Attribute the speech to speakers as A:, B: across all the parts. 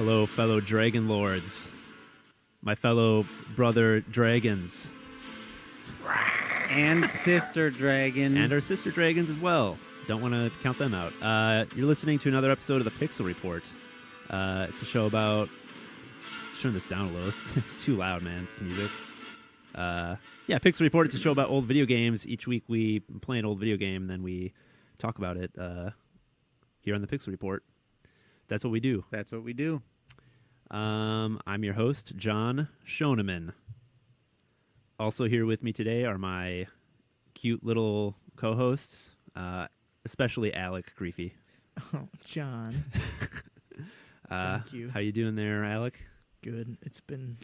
A: Hello, fellow Dragon Lords. My fellow brother dragons.
B: And sister dragons.
A: And our sister dragons as well. Don't want to count them out. You're listening to another episode of the Pixel Report. It's a show about... Turn this down a little. It's too loud, man. It's music. Pixel Report. It's a show about old video games. Each week we play an old video game, then we talk about it here on the Pixel Report. That's what we do.
B: That's what we do.
A: I'm your host, John Schoeneman. Also here with me today are my cute little co-hosts, especially Alec Griefy.
C: Oh, John. Thank you.
A: How you doing there, Alec?
C: Good. It's been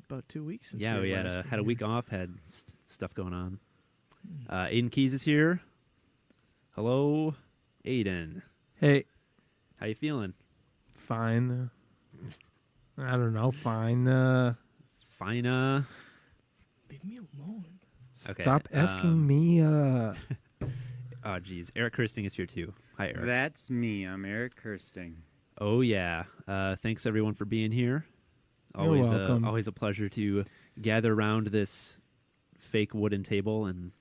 C: about 2 weeks since
A: we had a week off, had stuff going on. Aiden Keys is here. Hello, Aiden.
D: Hey.
A: How you feeling?
D: Fine. I don't know. Fine.
A: Fine.
C: Leave me alone.
A: Okay.
D: Stop asking me.
A: Oh, geez. Eric Kirsting is here, too. Hi, Eric.
B: That's me. I'm Eric Kirsting.
A: Oh, yeah. Thanks, everyone, for being here.
D: You're welcome.
A: Always a pleasure to gather around this fake wooden table and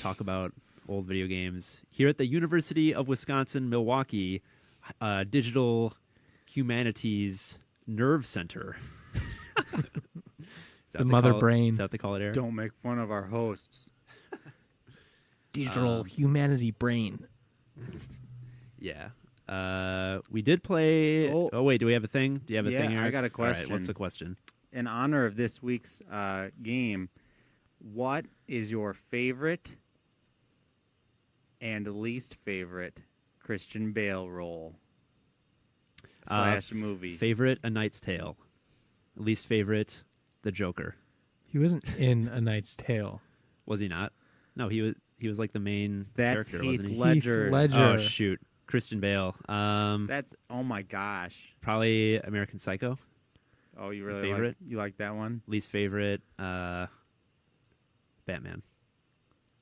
A: talk about old video games. Here at the University of Wisconsin-Milwaukee Digital Humanities Nerve Center.
D: The mother brain.
A: Is that what they call it, Eric?
B: Don't make fun of our hosts.
D: Digital humanity brain.
A: Yeah. We did play... Oh, wait, do we have a thing? Do you have a thing, Eric?
B: I got a question.
A: All right, what's the question?
B: In honor of this week's game, what is your favorite and least favorite Christian Bale role / movie?
A: Favorite, A Knight's Tale. Least favorite, The Joker.
D: He wasn't in A Knight's Tale.
A: Was he not? No, he was like the main
B: That's
A: character,
B: Heath
A: wasn't he?
B: Ledger.
D: Heath Ledger.
A: Oh, shoot. Christian Bale.
B: That's, oh my gosh.
A: Probably American Psycho.
B: Oh, you really
A: Favorite?
B: you like that one?
A: Least favorite, Batman.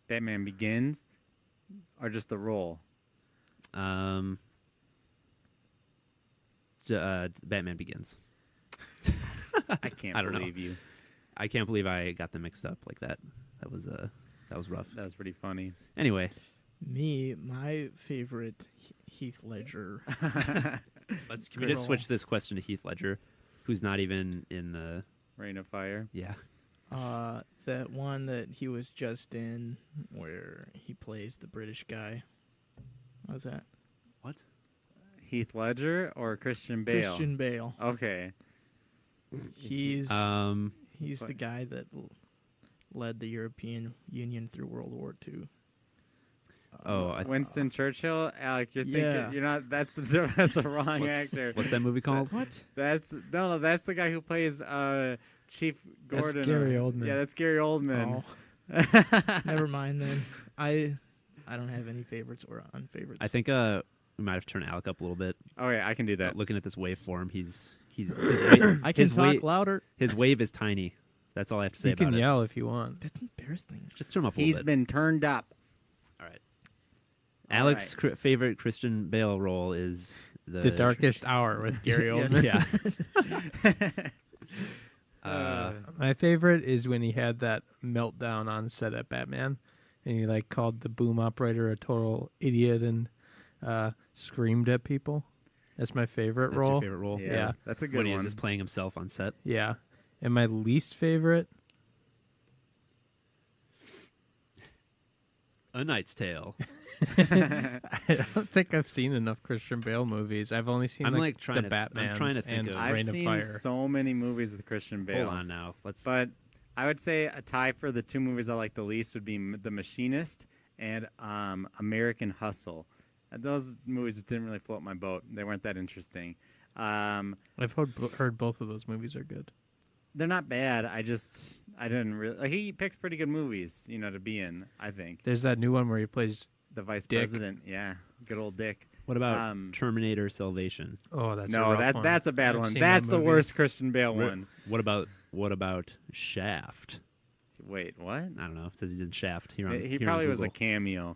B: Batman Begins, or just the role?
A: Batman Begins.
B: I can't
A: I don't
B: believe you.
A: I can't believe I got them mixed up like that. That was rough.
B: That was pretty funny.
A: Anyway,
C: My favorite Heath Ledger.
A: can we just switch this question to Heath Ledger, who's not even in the...
B: Reign of Fire.
A: Yeah.
C: That one that he was just in where he plays the British guy. What was that?
A: What?
B: Heath Ledger or Christian Bale?
C: Christian Bale.
B: Okay.
C: He's
A: He's
C: the guy that led the European Union through World War II.
B: Winston Churchill. Alec, you're thinking
C: Yeah.
B: you're not. That's the wrong actor.
A: What's that movie called?
C: What?
B: That's the guy who plays Chief Gordon.
D: That's Gary Oldman.
B: Yeah, that's Gary Oldman.
C: Oh. Never mind then. I don't have any favorites or unfavorites.
A: I think we might have turned Alec up a little bit.
B: Oh yeah, I can do that.
A: Looking at this waveform, his wave,
C: I can
A: his
C: talk louder.
A: His wave is tiny. That's all I have to say
D: You
A: about
D: can
A: it.
D: yell if you want.
C: That's embarrassing.
A: Just turn him up a
B: He's
A: little bit.
B: been turned up.
A: All right.
B: All
A: Alec's favorite Christian Bale role is
D: The Darkest Hour with Gary Oldman.
A: Yeah.
D: My favorite is when he had that meltdown on set at Batman, and he called the boom operator a total idiot and screamed at people. That's my favorite
A: That's
D: role.
A: your favorite role?
D: Yeah.
B: That's a good
A: When he
B: one.
A: was just playing himself on set.
D: Yeah. And my least favorite,
A: A Knight's Tale.
D: I don't think I've seen enough Christian Bale movies. I've only seen
A: I'm trying
D: the
A: to.
D: Batmans
A: I'm trying to think
D: and
A: of.
B: I've
D: Reign of
B: seen
D: Fire.
B: so many movies with Christian Bale.
A: Hold on now. Let's.
B: But I would say a tie for the two movies I like the least would be The Machinist and American Hustle. Those movies just didn't really float my boat. They weren't that interesting.
D: I've heard both of those movies are good.
B: They're not bad. I didn't really. He picks pretty good movies, to be in. I think
D: There's that new one where he plays.
B: the vice
D: Dick.
B: president. Yeah, good old Dick.
A: What about Terminator Salvation?
D: Oh, that's
B: No,
D: a rough one.
B: that's a bad
D: I've
B: one.
D: seen
B: That's
D: that
B: the
D: movie.
B: worst Christian Bale one.
A: What about Shaft?
B: Wait, what?
A: I don't know. It says he's in Shaft. Here on,
B: He
A: here on
B: probably was a
A: Google.
B: cameo.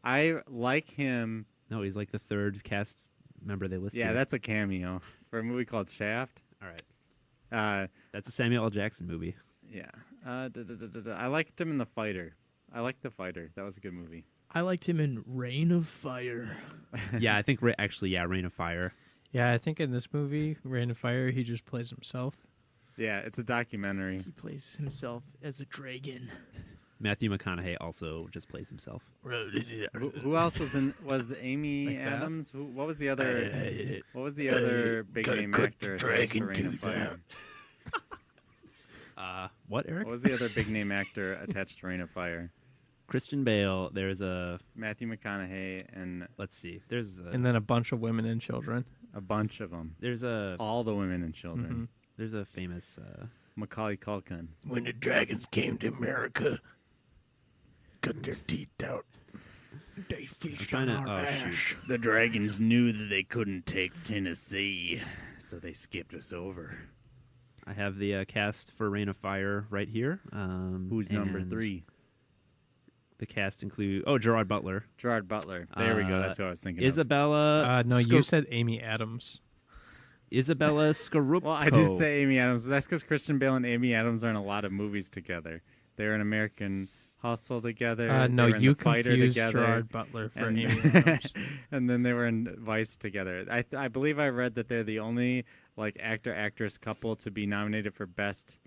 B: I like him.
A: No, he's like the third cast member they listed.
B: Yeah, that's a cameo for a movie called Shaft.
A: all right.
B: That's
A: a Samuel L. Jackson movie.
B: yeah. I liked him in The Fighter. I liked The Fighter. That was a good movie.
C: I liked him in Reign of Fire.
A: Yeah, I think Rain of Fire.
D: Yeah, I think in this movie, Rain of Fire, he just plays himself.
B: Yeah, it's a documentary.
C: He plays himself as a dragon.
A: Matthew McConaughey also just plays himself.
B: Who else was in? Was Amy
D: Like that?
B: Adams? What was the other? What was the other big name actor attached to Reign of Fire?
A: What, Eric?
B: What was the other big name actor attached to Reign of Fire?
A: Christian Bale. There's a.
B: Matthew McConaughey and
A: Let's see. There's a.
D: And then a bunch of women and children.
B: a bunch of them.
A: There's a.
B: All the women and children.
A: There's a famous.
B: Macaulay Culkin.
E: When the dragons came to America, cut their teeth out. They feast
A: trying
E: on
A: to-
E: our
A: oh,
E: ash.
A: shoot.
B: The dragons knew that they couldn't take Tennessee, so they skipped us over.
A: I have the cast for Reign of Fire right here.
B: Who's number
A: and
B: 3?
A: The cast include Gerard Butler,
B: Gerard Butler. There we go. That's what I was thinking of.
A: Isabella.
D: No, you said Amy Adams.
A: Isabella Scorupco.
B: Well, I did say Amy Adams, but that's because Christian Bale and Amy Adams are in a lot of movies together. They're in American Hustle together.
D: No,
B: they were in
D: you
B: The Fighter
D: confused
B: together.
D: Gerard Butler for
B: and,
D: Amy Adams.
B: and then they were in Vice together. I believe I read that they're the only like actor-actress couple to be nominated for best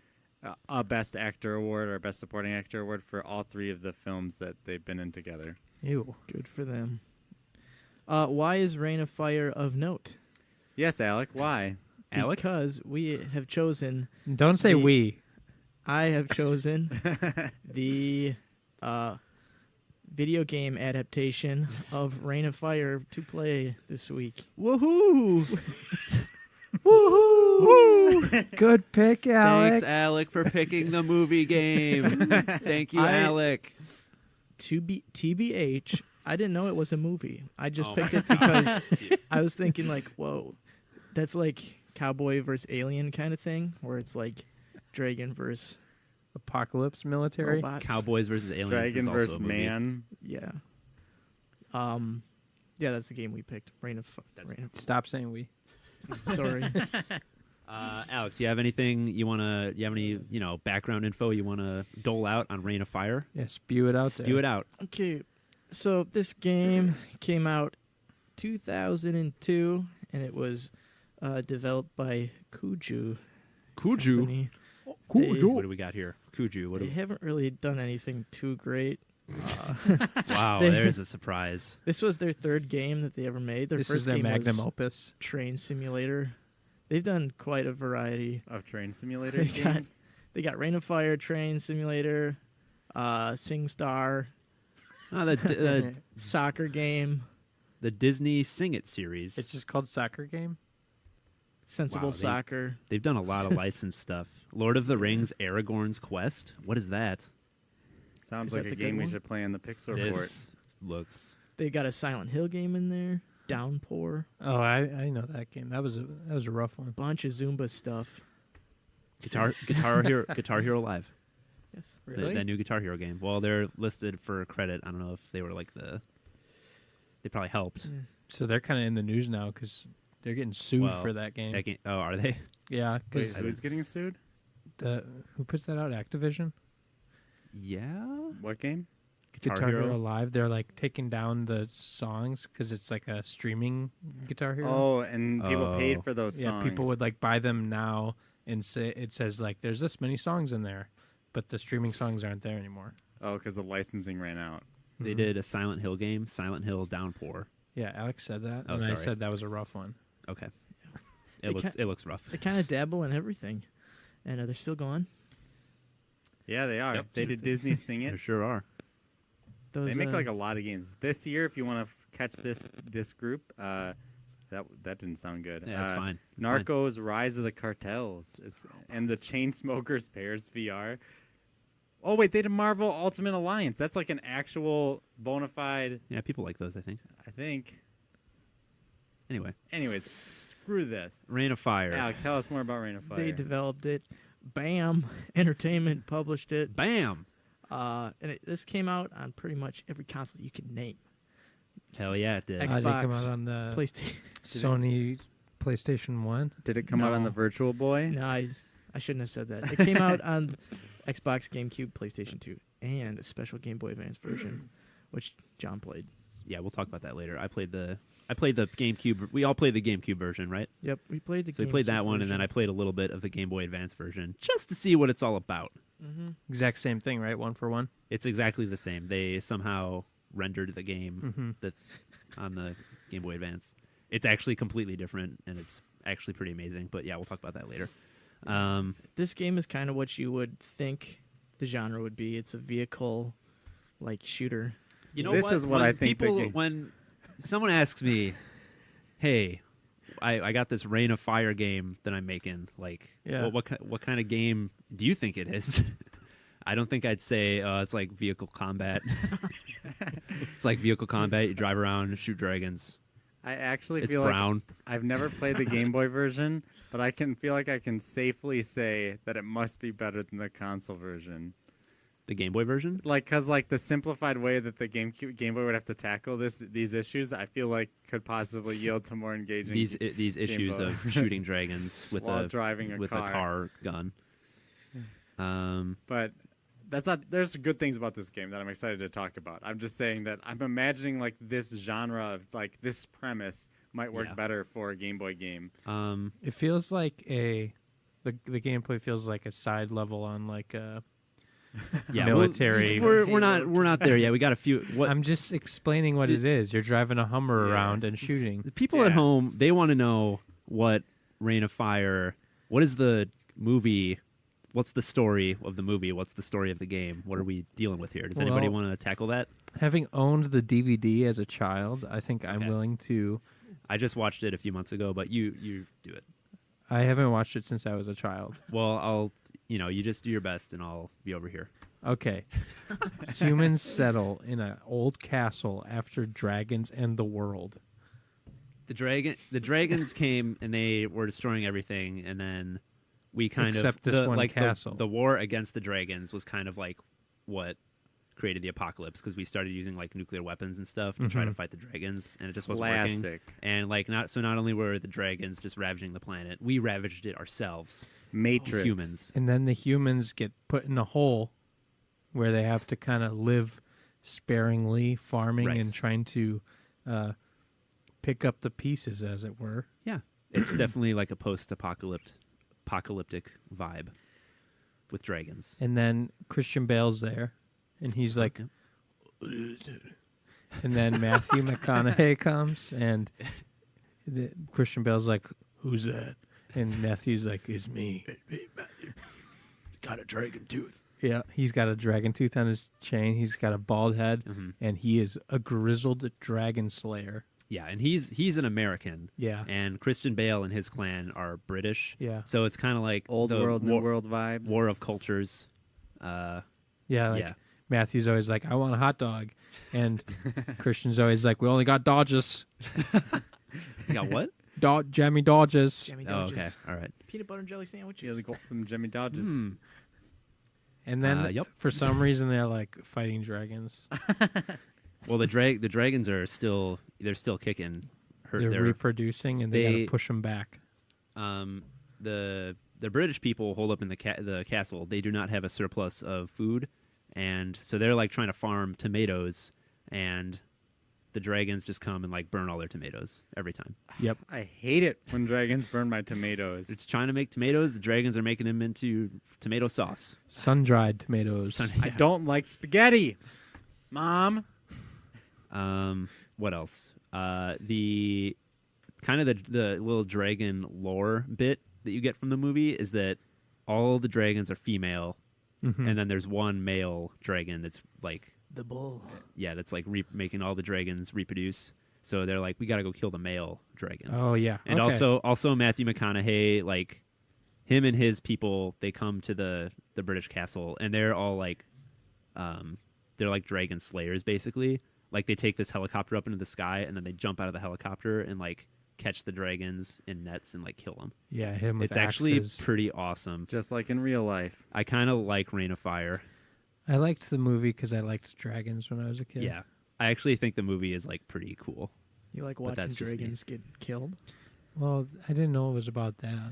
B: actor award or best supporting actor award for all 3 of the films that they've been in together.
D: Ew.
C: Good for them. Why is Reign of Fire of note?
B: Yes, Alec. Why?
A: Alec?
C: Because we have chosen.
D: Don't say
C: The-
D: we.
C: I have chosen the video game adaptation of Reign of Fire to play this week.
A: Woohoo!
D: Good pick, Alex.
A: Thanks, Alec, for picking the movie game. Thank you, Alec.
C: TBH, I didn't know it was a movie. I just
A: Oh
C: picked
A: my
C: it because
A: God.
C: I was thinking like, whoa, that's like cowboy versus alien kind of thing, where it's like dragon versus
D: Apocalypse military.
C: robots.
A: Cowboys versus Aliens.
B: Dragon
A: is also
B: vs.
A: a movie.
B: Man.
C: Yeah. Yeah, that's the game we picked. Reign of
D: Stop saying we.
C: Sorry.
A: Alex, do you have anything you wanna? You have any background info you wanna dole out on Reign of Fire?
D: Yeah, spew it out there.
A: Spew it out.
C: Okay, so this game came out 2002, and it was developed by Kuju. Company.
A: What do we got here? Kuju. What
C: They
A: do
C: haven't really done anything too great.
A: wow,
C: They-
A: there's a surprise.
C: This was their third game that they ever made. Their
D: This
C: first
D: is their
C: game
D: magnum
C: was
D: opus.
C: Train Simulator. They've done quite a variety.
B: Of train simulator
C: They got-
B: games.
C: They got Reign of Fire, Train Simulator, SingStar,
A: Oh, the
C: soccer game,
A: the Disney Sing It series.
D: It's just called Soccer Game.
C: Sensible
A: Wow,
C: Soccer.
A: They've done a lot of licensed stuff. Lord of the Rings, Aragorn's Quest. What is that?
B: Sounds
C: Is
B: like
C: that
B: a
C: the good
B: game we
C: one?
B: should play on the Pixel Report.
A: This looks.
C: They got a Silent Hill game in there. Downpour.
D: Oh, I know that game. That was a rough one.
C: Bunch of Zumba stuff.
A: Guitar Hero Live.
C: Yes.
A: That new Guitar Hero game. Well, they're listed for credit. I don't know if they were like they probably helped.
D: So they're kind of in the news now because they're getting sued
A: Well,
D: for that game.
A: That game. Oh, are they?
D: Yeah,
B: Wait,
D: because
B: who's getting sued?
D: who puts that out? Activision.
A: Yeah.
B: What game?
D: Guitar Hero Live. They're like taking down the songs because it's like a streaming Guitar Hero.
B: Oh, and people
A: Oh.
B: paid for those
D: yeah,
B: songs.
D: people would like buy them now and say it says like there's this many songs in there, but the streaming songs aren't there anymore.
B: Oh, because the licensing ran out.
A: They did a Silent Hill game, Silent Hill Downpour.
D: Yeah, Alex said that,
A: Oh,
D: and I
A: sorry.
D: said that was a rough one.
A: Okay.
C: They
A: It looks rough.
C: They kind of dabble in everything. And they're still going.
B: Yeah, they are.
A: Yep.
B: They did Disney Sing
A: There
B: It.
A: sure are.
C: Those,
B: They make like a lot of games this year. If you want to catch this group, that didn't sound good.
A: Yeah, that's fine. It's fine.
B: Narcos: Rise of the Cartels, and the Chainsmokers Pairs VR. Oh wait, they did Marvel Ultimate Alliance. That's like an actual bona fide.
A: Yeah, people like those, I think.
B: I think.
A: Anyway,
B: Anyways, screw this.
A: Reign of Fire.
B: Alec, tell us more about Reign of Fire.
C: They developed it. Bam Entertainment published it.
A: Bam.
C: This came out on pretty much every console you could name.
A: Hell yeah, it did.
C: X-
D: Did it come
C: Xbox,
D: out on the
C: PlayStation.
D: Sony PlayStation 1?
B: Did it come out on the
C: No.
B: Virtual Boy?
C: No, I shouldn't have said that. It came out on Xbox, GameCube, PlayStation 2, and a special Game Boy Advance version, which John played.
A: Yeah, we'll talk about that later. I played the GameCube. We all played the GameCube version, right?
C: Yep, we played the.
A: So we played that
C: GameCube
A: one, and then I
C: version.
A: played a little bit of the Game Boy Advance version just to see what it's all about.
C: Mhm.
D: Exact same thing, right? 1 for 1.
A: It's exactly the same. They somehow rendered the game
D: Mm-hmm.
A: that on the Game Boy Advance. It's actually completely different, and it's actually pretty amazing. But yeah, we'll talk about that later.
C: This game is kind of what you would think the genre would be. It's a vehicle, like shooter.
A: You know
B: This
A: what?
B: is what
A: When
B: I think the
A: people
B: game-
A: when someone asks me, "Hey, I got this Rain of Fire game that I'm making. Like,
D: Yeah.
A: what kind of game do you think it is?" I don't think I'd say it's like vehicle combat. It's like vehicle combat. You drive around, shoot dragons.
B: I actually
A: It's
B: feel
A: brown.
B: like I've never played the Game Boy version, but I can feel like I can safely say that it must be better than the console version.
A: The Game Boy version.
B: Like, cause like the simplified way that the Game Boy would have to tackle these issues, I feel like could possibly yield to more engaging
A: These issues
B: Boy.
A: of shooting dragons with
B: while
A: a
B: driving a
A: with
B: car.
A: a car gun.
B: But that's not. There's good things about this game that I'm excited to talk about. I'm just saying that I'm imagining like this genre of like this premise might work
A: Yeah.
B: better for a Game Boy game.
D: It feels like the gameplay feels like a side level on like a.
A: Yeah,
D: Military.
A: We're not there yet. We got a few. What
D: I'm just explaining what
A: Did-
D: it is. You're driving a Hummer
B: Yeah.
D: around and shooting.
A: the people at
B: Yeah.
A: home, they want to know what Rain of Fire. What is the movie? What's the story of the movie? What's the story of the game? What are we dealing with here? Does anybody
D: Well-
A: want to tackle that?
D: Having owned the DVD as a child, I think I'm
A: Okay.
D: willing to.
A: I just watched it a few months ago, but you do it.
D: I haven't watched it since I was a child.
A: Well, you just do your best, and I'll be over here.
D: Okay. Humans settle in an old castle after dragons end the world.
A: The dragons came and they were destroying everything, and then we kind
D: Except
A: of
D: this one castle.
A: The war against the dragons was kind of like what created the apocalypse, because we started using like nuclear weapons and stuff to try to fight the dragons, and it just wasn't working.
B: Classic
A: And like not only were the dragons just ravaging the planet, we ravaged it ourselves.
B: Matrix.
A: Humans.
D: And then the humans get put in a hole where they have to kind of live sparingly, farming
A: Right.
D: and trying to pick up the pieces, as it were.
A: Yeah, it's definitely like a post-apocalyptic vibe with dragons.
D: And then Christian Bale's there, and he's like, and then Matthew McConaughey comes, and Christian Bale's like, "Who's that?" And Matthew's like, "It's me."
E: Got a dragon tooth.
D: Yeah, he's got a dragon tooth on his chain. He's got a bald head,
A: Mhm.
D: and he is a grizzled dragon slayer.
A: Yeah, and he's an American.
D: Yeah,
A: And Christian Bale and his clan are British.
D: yeah,
A: So it's kind of like
B: Old
A: the
B: world, new world vibes.
A: war of cultures.
D: yeah. Like
A: Yeah.
D: Matthew's always like, "I want a hot dog," and Christian's always like, "We only got Dodges,
A: You got what?
D: Jammy Dodges."
C: Jammy
A: Oh,
C: Dodges.
A: okay. All right.
C: Peanut butter and jelly sandwiches.
B: Yeah, they go from Jimmy Dodges.
A: Hmm.
D: And then
A: Yep.
D: for some reason they're like fighting dragons.
A: Well, the dragons are still kicking.
D: They're reproducing, and they
A: they-
D: gotta push them back.
A: The British people hold up in the castle. They do not have a surplus of food, and so they're like trying to farm tomatoes, and the dragons just come and like burn all their tomatoes every time.
D: Yep.
B: I hate it when dragons burn my tomatoes.
A: It's trying to make tomatoes. The dragons are making them into tomato sauce.
D: Sun-dried tomatoes.
B: I don't like spaghetti, Mom.
A: What else? The kind of the little dragon lore bit that you get from the movie is that all the dragons are female,
D: Mhm.
A: and then there's one male dragon that's like,
C: The bull.
A: yeah, that's like making all the dragons reproduce. So they're like, we gotta go kill the male dragon.
D: Oh yeah.
A: And
D: Okay.
A: also Matthew McConaughey, like him and his people, they come to the British castle, and they're all like, they're like dragon slayers basically. Like they take this helicopter up into the sky, and then they jump out of the helicopter and like catch the dragons in nets and like kill them.
D: yeah, him with
A: It's actually
D: axes.
A: pretty awesome.
B: Just like in real life.
A: I kind of like Rain of Fire.
D: I liked the movie because I liked dragons when I was a kid.
A: Yeah. I actually think the movie is like pretty cool.
C: You like
A: But
C: watching
A: that's just me.
C: dragons get killed?
D: Well, I didn't know it was about that.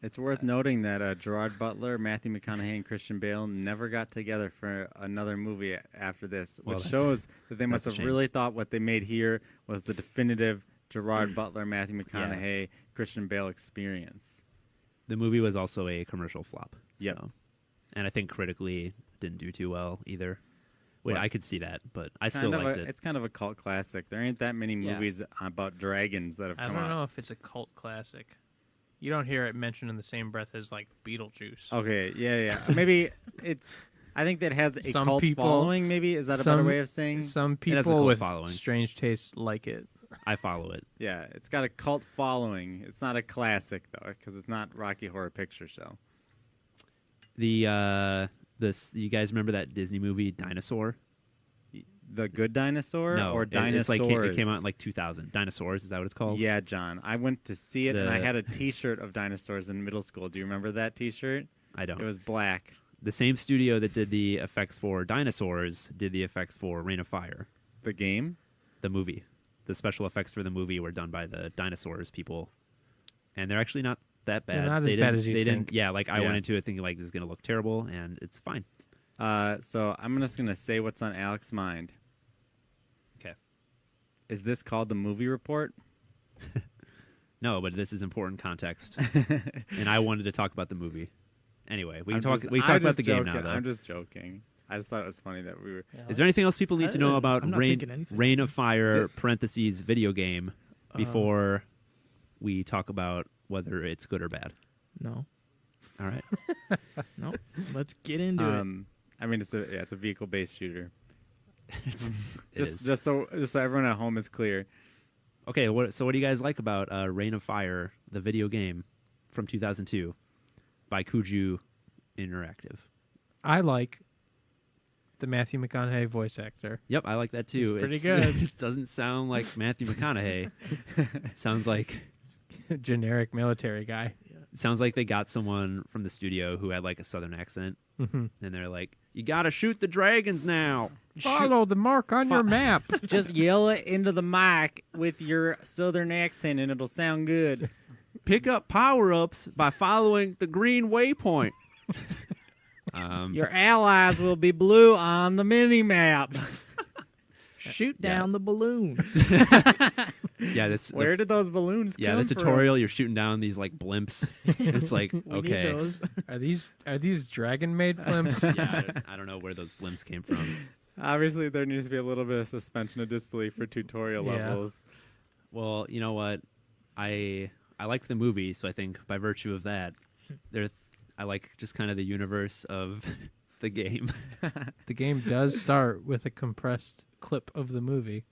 B: It's worth noting that Gerard Butler, Matthew McConaughey, and Christian Bale never got together for another movie after this,
A: Well,
B: which
A: that's-
B: shows that they must
A: that's a
B: have
A: shame.
B: really thought what they made here was the definitive Gerard Butler, Matthew McConaughey, Christian Bale experience.
A: The movie was also a commercial flop.
B: Yep.
A: So. And I think critically didn't do too well either. Wait,
B: What?
A: I could see that, but I
B: Kind
A: still
B: of
A: liked
B: a,
A: it.
B: It's kind of a cult classic. There ain't that many
D: Yeah.
B: movies about dragons that have
D: I
B: come
D: don't
B: out.
D: know if it's a cult classic. You don't hear it mentioned in the same breath as like Beetlejuice.
B: Okay, yeah. Maybe it's. I think that has a
D: Some
B: cult
D: people-
B: following. Maybe is that a better
D: some-
B: way of saying?
D: Some
A: has a
D: people
A: cult
D: with
A: following.
D: strange tastes like it.
A: I follow it.
B: Yeah, it's got a cult following. It's not a classic though, because it's not Rocky Horror Picture Show.
A: This you guys remember that Disney movie Dinosaur?
B: The Good Dinosaur
A: No,
B: or
A: it's
B: Dinosaurs?
A: like it came out in like 2000. Dinosaurs, is that what it's called?
B: Yeah, John. I went to see it, and I
A: The-
B: had a T-shirt of dinosaurs in middle school. Do you remember that T-shirt?
A: I don't.
B: It was black.
A: The same studio that did the effects for Dinosaurs did the effects for Reign of Fire,
B: The game.
A: the movie. The special effects for the movie were done by the Dinosaurs people, and they're actually not that bad.
D: They're not as
A: They
D: bad
A: didn't-
D: as you
A: they
D: think.
A: didn't. Yeah, like I
B: Yeah.
A: went into it thinking like this is gonna look terrible, and it's fine.
B: So I'm just gonna say what's on Alex's mind.
A: Okay.
B: Is this called the movie report?
A: No, but this is important context, and I wanted to talk about the movie. Anyway, we can
B: I'm
A: talk.
B: just-
A: We
B: I'm
A: talk about
B: just
A: the game now,
B: joking.
A: though.
B: I'm just joking. I just thought it was funny that we were.
A: Is there anything else people need to know about
C: I'm not
A: Reign
C: thinking anything.
A: Reign of Fire parentheses video game before we talk about whether it's good or bad?
C: No,
A: All right.
C: no. Let's get into it.
B: I mean, it's a vehicle-based shooter.
A: It is.
B: Just so everyone at home is clear.
A: Okay, so what do you guys like about Reign of Fire, the video game from 2002 by Kuju Interactive?
D: I like the Matthew McConaughey voice actor.
A: Yep, I like that too.
D: He's pretty
A: It's-
D: good.
A: It doesn't sound like Matthew McConaughey. It sounds like
D: Generic military guy.
A: they got someone from the studio who had like a southern accent,
D: Mhm.
A: and they're like, "You gotta shoot the dragons now."
D: Follow the mark on your map.
B: Just yell it into the mic with your southern accent, and it'll sound good.
A: Pick up power-ups by following the green waypoint.
B: Your allies will be blue on the mini map.
C: Shoot down the balloons.
A: Yeah, that's
B: Where did those balloons
A: yeah,
B: come
A: the tutorial. You're shooting down these like blimps. It's like
C: We need
A: okay,
C: those.
D: Are these dragon made blimps?
A: yeah, I don't know where those blimps came from.
B: from? Obviously, there needs to be a little bit of suspension of disbelief for tutorial
D: Yeah.
B: levels.
A: Well, you know what? I liked the movie, so I think by virtue of that, I like just kind of the universe of the game.
D: The game does start with a compressed clip of the movie.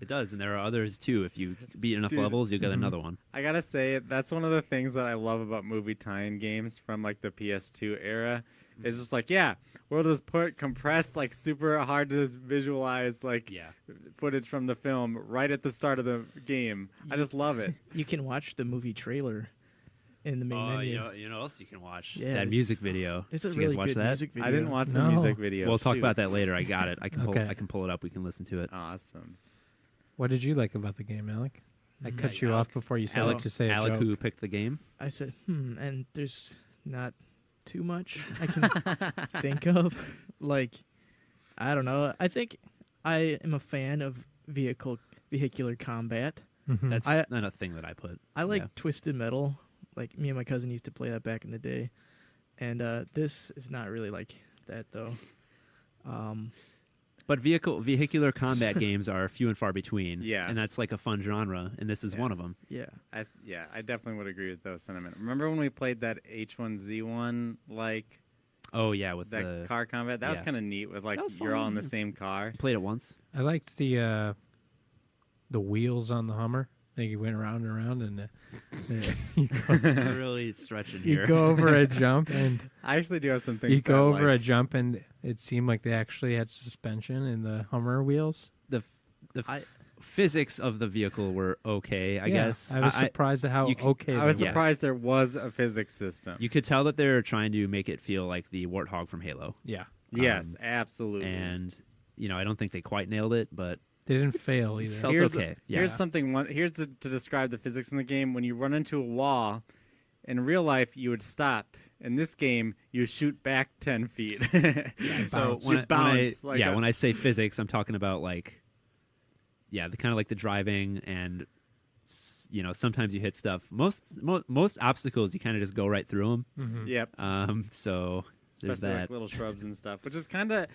A: It does, and there are others too. If you beat enough
B: Dude.
A: levels, you'll get
D: Mhm.
A: another one.
B: I gotta say, that's one of the things that I love about movie tie-in games from like the PS2 era. It's just like, yeah, we'll just put compressed, like super hard to visualize, like
A: Yeah.
B: footage from the film right at the start of the game. I just love it.
C: You can watch the movie trailer in the main
A: Oh,
C: menu.
A: you know what else you can watch?
C: Yeah,
A: that
C: it's-
A: music video.
C: It's a
A: Did you
C: really
A: guys watch
C: good
A: that?
C: music video.
B: I didn't watch the
D: No.
B: music video.
A: We'll talk
B: Shoot.
A: about that later. I got it. I can
D: Okay.
A: pull it up. We can listen to it.
B: Awesome.
D: What did you like about the game, Alec? I cut you
A: Alec-
D: off before you said
A: Alec,
D: to say a
A: Alec
D: joke.
A: who picked the game.
C: I said, and there's not too much I can think of. Like, I don't know. I think I am a fan of vehicular combat.
D: Mhm.
A: That's
C: I-
A: not a thing that I put.
C: I like
A: Yeah.
C: Twisted Metal. Like, me and my cousin used to play that back in the day. And this is not really like that, though.
A: But vehicular combat games are few and far between.
B: Yeah.
A: And that's like a fun genre, and this is
B: Yeah.
A: one of them.
C: Yeah.
B: I definitely would agree with those sentiment. Remember when we played that H1Z1 like
A: Oh yeah, with
B: that
A: the
B: car combat? That was
A: yeah.
B: kind of neat. With like
A: That was
B: you're all in
A: fun.
B: the same car.
A: played it once.
D: I liked the wheels on the Hummer. Like you went around and around, and you,
A: You're really stretching
D: you
A: here.
D: go over a jump, and
B: I actually do have some things.
D: you go
B: that I
D: over
B: like.
D: a jump, and it seemed like they actually had suspension in the Hummer wheels.
A: the physics of the vehicle were okay, I
D: Yeah,
A: guess.
D: I was surprised at how
A: you c-
D: okay.
B: I was
D: they were.
A: Yeah.
B: surprised there was a physics system.
A: You could tell that they're trying to make it feel like the Warthog from Halo.
D: Yeah.
B: Yes, absolutely.
A: And I don't think they quite nailed it, but
D: They didn't fail either.
A: Felt
B: Here's
A: okay. Yeah.
B: Here's something. Here's to describe the physics in the game. When you run into a wall, in real life you would stop. In this game, you shoot back 10 feet. So
A: when
B: you
A: I,
B: bounce.
A: when I say physics, I'm talking about like, yeah, the kind of like the driving and sometimes you hit stuff. Most obstacles you kind of just go right through them.
D: Mhm.
B: Yep.
A: So there's
B: Especially
A: that.
B: like little shrubs and stuff, which is kind of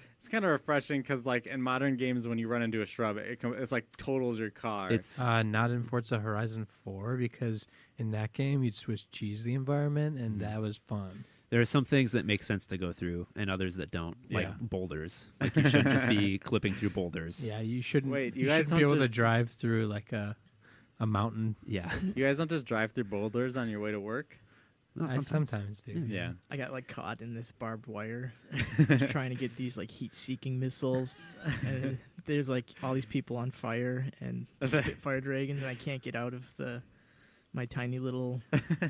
B: refreshing because like in modern games when you run into a shrub, it's like totals your car.
A: It's
D: Not in Forza Horizon 4 because in that game you'd Swiss cheese the environment and
A: Mm-hmm.
D: that was fun.
A: there are some things that make sense to go through and others that don't, like
D: Yeah.
A: boulders. Like you shouldn't just be clipping through boulders.
D: Yeah, you shouldn't.
B: Wait, you
D: you
B: guys
D: shouldn't be
B: don't
D: able to
B: just-
D: drive through like a mountain.
A: Yeah.
B: You guys don't just drive through boulders on your way to work?
A: No,
D: I sometimes do.
B: Yeah.
C: I got like caught in this barbed wire trying to get these like heat-seeking missiles, and there's like all these people on fire and Spitfire dragons, and I can't get out of my tiny little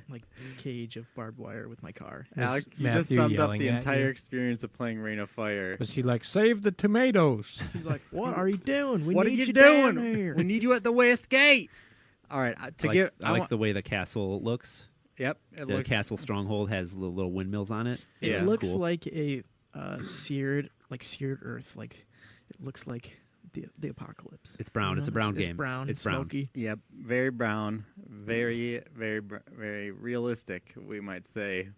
C: like cage of barbed wire with my car.
D: Was
B: Alec, you just
D: Matthew
B: summed up
D: yelling
B: the
D: at
B: entire
D: you?
B: experience of playing Reign of Fire.
D: Was he like, save the tomatoes?
C: He's like, "What are you doing? We
B: What are
C: need
B: you
C: down
B: doing?
C: here."
B: We need you at the West Gate. All right,
A: I like the way the castle looks.
B: Yep, it
A: The
B: looks
A: castle stronghold has little windmills on it.
C: It
B: Yeah.
A: It's
C: looks
A: cool.
C: like a seared earth. Like it looks like the apocalypse.
A: It's brown. It's a brown game.
C: It's brown.
A: It's brown.
C: Smoky.
B: Yep, very brown, very very realistic, we might say.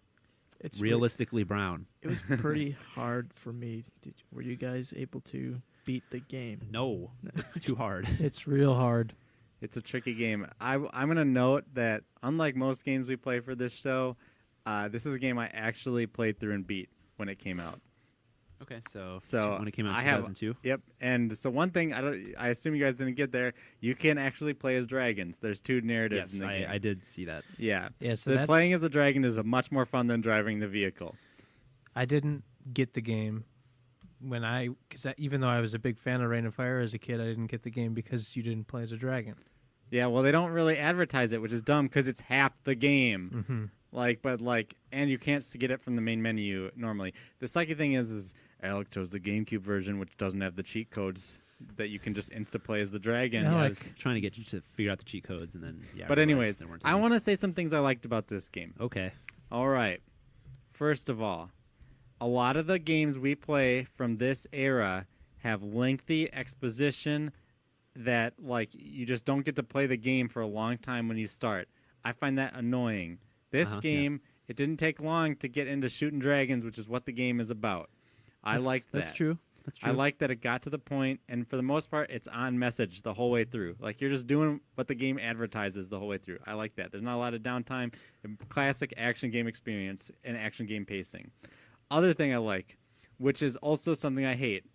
C: It's
A: Realistically brown.
C: It was pretty hard for me. Were you guys able to beat the game?
A: No, it's too hard.
D: It's real hard.
B: It's a tricky game. I'm going to note that unlike most games we play for this show, this is a game I actually played through and beat when it came out.
A: Okay, so
B: So
A: when it came out
B: I
A: in
B: have-
A: 2002.
B: Yep. And so one thing I assume you guys didn't get there. You can actually play as dragons. There's two narratives
A: Yes,
B: in the game.
A: I did see that.
B: Yeah.
D: Yeah, so
B: The
D: that's,
B: playing as the dragon is much more fun than driving the vehicle.
D: I didn't get the game even though I was a big fan of Reign of Fire as a kid, I didn't get the game because you didn't play as a dragon.
B: Yeah. Well, they don't really advertise it, which is dumb because it's half the game.
D: Mm-hmm.
B: And you can't get it from the main menu normally. The sucky thing is Alec chose the GameCube version, which doesn't have the cheat codes that you can just insta play as the dragon.
D: No,
A: Yeah, I
D: like-
A: was trying to get you to figure out the cheat codes, and then
B: But anyways, I want to say some things I liked about this game.
A: Okay.
B: All right. First of all, a lot of the games we play from this era have lengthy exposition that you just don't get to play the game for a long time when you start. I find that annoying. This
A: Yeah.
B: game, it didn't take long to get into shooting dragons, which is what the game is about. I like that.
A: That's true. That's true.
B: I like that it got to the point, and for the most part, it's on message the whole way through. Like, you're just doing what the game advertises the whole way through. I like that. There's not a lot of downtime. Classic action game experience and action game pacing. Other thing I like, which is also something I hate,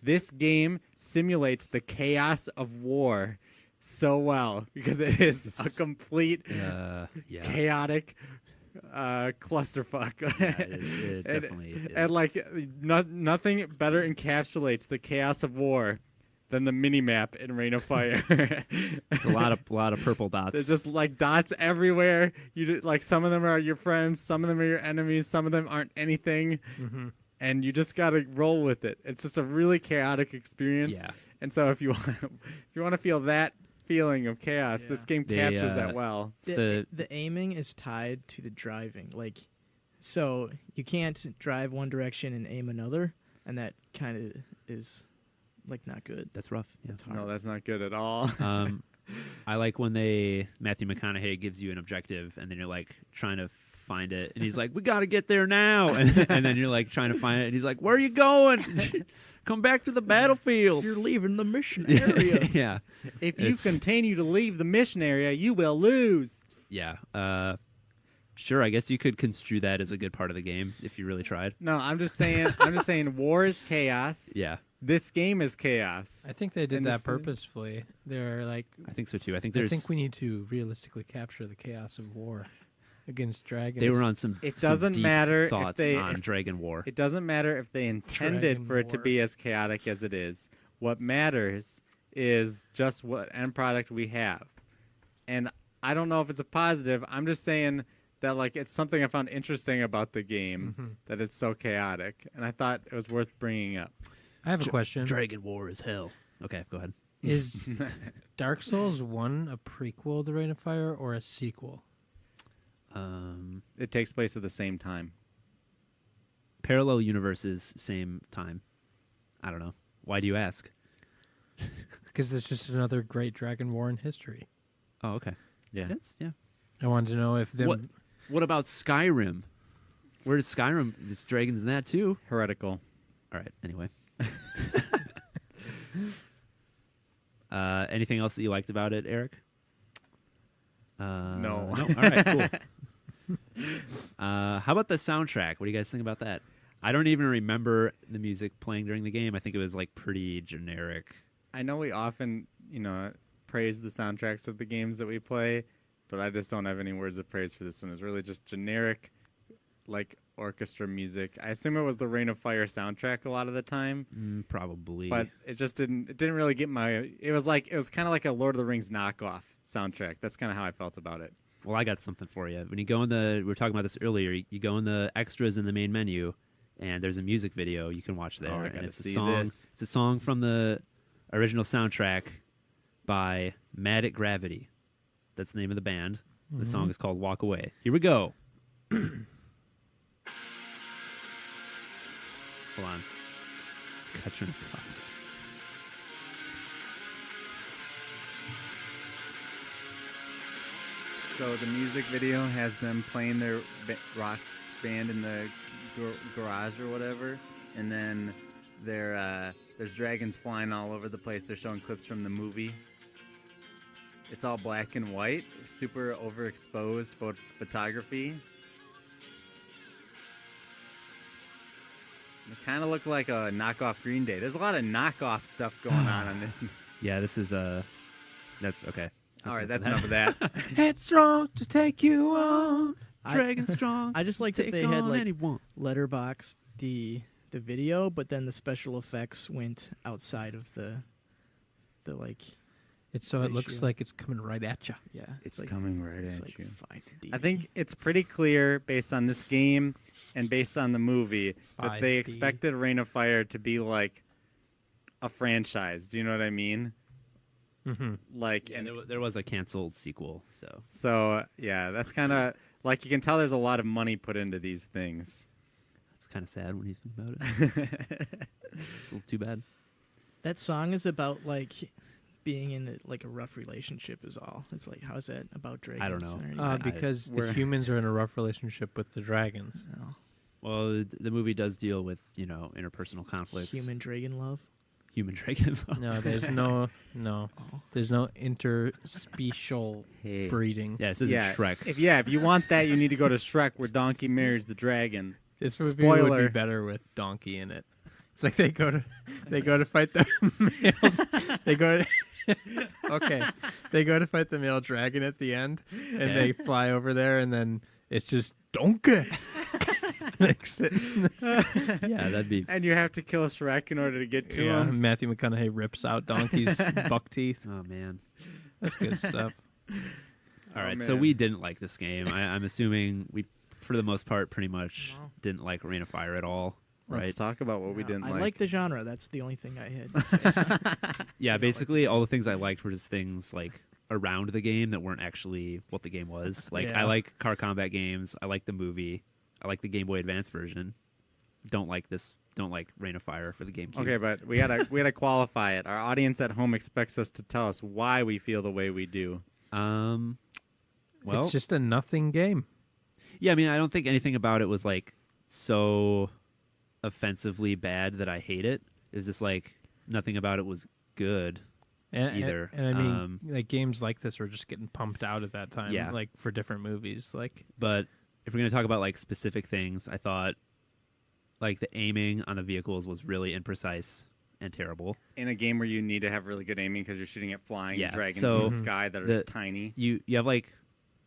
B: this game simulates the chaos of war so well because it is a complete
A: Yeah.
B: chaotic clusterfuck.
A: It
B: And-
A: definitely is.
B: And nothing better encapsulates the chaos of war than the mini map in Reign of Fire.
A: It's a lot of purple dots.
B: There's just dots everywhere. Some of them are your friends, some of them are your enemies, some of them aren't anything,
D: Mm-hmm.
B: and you just gotta roll with it. It's just a really chaotic experience.
A: Yeah.
B: And so if you want to feel that feeling of chaos, this game
A: They,
B: captures that well.
C: The aiming is tied to the driving. So you can't drive one direction and aim another, and that kind of is not good.
A: That's rough. Yeah.
C: It's hard.
B: No, that's not good at all.
A: I like when Matthew McConaughey gives you an objective and then you're trying to find it and he's like, "We got to get there now," and then you're trying to find it and he's like, "Where are you going? Come back to the battlefield."
C: You're leaving the mission area.
A: Yeah.
B: If you
A: It's-
B: continue to leave the mission area, you will lose.
A: Yeah. Sure. I guess you could construe that as a good part of the game if you really tried.
B: No, I'm just saying war is chaos.
A: Yeah.
B: This game is chaos.
D: I think they did
B: And
D: that
B: this-
D: purposefully. They're like,
A: I think so too. I think
D: I
A: there's.
D: think we need to realistically capture the chaos of war against dragons.
A: they were on some.
B: It
A: some
B: doesn't
A: deep
B: matter if
A: thoughts
B: they-
A: on Dragon War.
B: It doesn't matter if they intended
D: Dragon
B: for it to
D: War.
B: be as chaotic as it is. What matters is just what end product we have. And I don't know if it's a positive. I'm just saying that it's something I found interesting about the game that it's so chaotic, and I thought it was worth bringing up.
D: I have a question.
A: Dragon War is hell. Okay, go ahead.
D: Is Dark Souls 1 a prequel to Reign of Fire or a sequel?
B: It takes place at the same time.
A: Parallel universes, same time. I don't know. Why do you ask?
D: Because it's just another great dragon war in history.
A: Oh, okay.
B: Yeah.
A: Yeah.
D: I wanted to know if them.
A: What about Skyrim? Where does Skyrim? There's dragons in that too.
B: Heretical.
A: All right. Anyway. Anything else that you liked about it, Eric?
B: No.
A: No. All right. Cool. How about the soundtrack? What do you guys think about that? I don't even remember the music playing during the game. I think it was like pretty generic.
B: I know we often, praise the soundtracks of the games that we play, but I just don't have any words of praise for this one. It's really just generic, like orchestra music. I assume it was the Reign of Fire soundtrack a lot of the time,
A: Probably.
B: but it just didn't. It didn't really get my. It was kind of like a Lord of the Rings knockoff soundtrack. That's kind of how I felt about it.
A: Well, I got something for you. When you go in we were talking about this earlier. You go in the extras in the main menu, and there's a music video you can watch there.
B: I
A: and
B: gotta
A: it's a
B: see
A: song.
B: this.
A: It's a song from the original soundtrack by Mad at Gravity. That's the name of the band. The song is called Walk Away. Here we go. Hold on. Let's cut this off.
B: So the music video has them playing their rock band in the garage or whatever, and then there's dragons flying all over the place. They're showing clips from the movie. It's all black and white, super overexposed photography. It kind of looked like a knockoff Green Day. There's a lot of knockoff stuff going on this.
A: Yeah, this is that's okay.
B: All right, that's enough of that.
D: Headstrong to take you on.
A: Dragon strong.
C: I just like that
A: Take
C: they had
A: on
C: like
A: anyone.
C: letterboxed the video, but then the special effects went outside of the like.
D: It looks
C: ratio.
D: like it's coming right at you.
C: Yeah,
B: It's
C: like,
B: coming right
C: it's
B: at
C: like
B: you.
C: 5D.
B: I think it's pretty clear based on this game and based on the movie that they
D: 5D.
B: expected Reign of Fire to be like a franchise. Do you know what I mean?
D: Mm-hmm.
B: Like,
A: Yeah,
B: and
A: there was a canceled sequel, so
B: so yeah, that's kind of like you can tell there's a lot of money put into these things.
A: it's kind of sad when you think about it. It's a little too bad.
C: that song is about like being in like a rough relationship is all. It's like, how's that about dragons?
A: I don't know.
C: or anything?
D: Because the
B: we're-
D: humans are in a rough relationship with the dragons.
C: No.
A: Well, the movie does deal with interpersonal conflicts.
C: Human dragon love.
A: Human dragon.
D: No, there's no interspecial
B: Hey.
D: breeding.
A: Yeah, this isn't
B: Yeah,
A: Shrek.
B: if you want that, you need to go to Shrek, where Donkey marries the dragon.
D: This movie would
B: Spoiler.
D: be better with Donkey in it. It's like they go to fight the male. They go to okay. They go to fight the male dragon at the end, and they fly over there, and then it's just Donkey. Next it.
A: Yeah, that'd be.
B: And you have to kill Shrek in order to get to
D: Yeah,
B: him.
D: Matthew McConaughey rips out Donkey's buck teeth.
A: Oh man.
D: That's good stuff.
A: All right,
B: Oh,
A: so
B: man.
A: we didn't like this game. I'm assuming we, for the most part, pretty much
C: No.
A: didn't like Reign of Fire at all, right?
B: Let's talk about what we didn't
C: I
B: like.
C: like the genre. That's the only thing I had. to say.
A: Yeah, basically all the things I liked were just things like around the game that weren't actually what the game was. Like
D: Yeah.
A: I like car combat games. I like the movie. I like the Game Boy Advance version. Don't like Reign of Fire for the GameCube.
B: Okay, but we gotta qualify it. Our audience at home expects us to tell us why we feel the way we do.
A: Well,
D: It's just a nothing game.
A: yeah, I mean, I don't think anything about it was like so offensively bad that I hate it. It was just like nothing about it was good.
D: And,
A: Either.
D: And I mean, like games like this were just getting pumped out at that time,
A: Yeah.
D: like for different movies. Like,
A: But if we're going to talk about like specific things, I thought like the aiming on the vehicles was really imprecise and terrible.
B: In a game where you need to have really good aiming because you're shooting at flying
A: Yeah,
B: dragons
A: so
B: in the sky that are
A: the-
B: tiny.
A: You have like,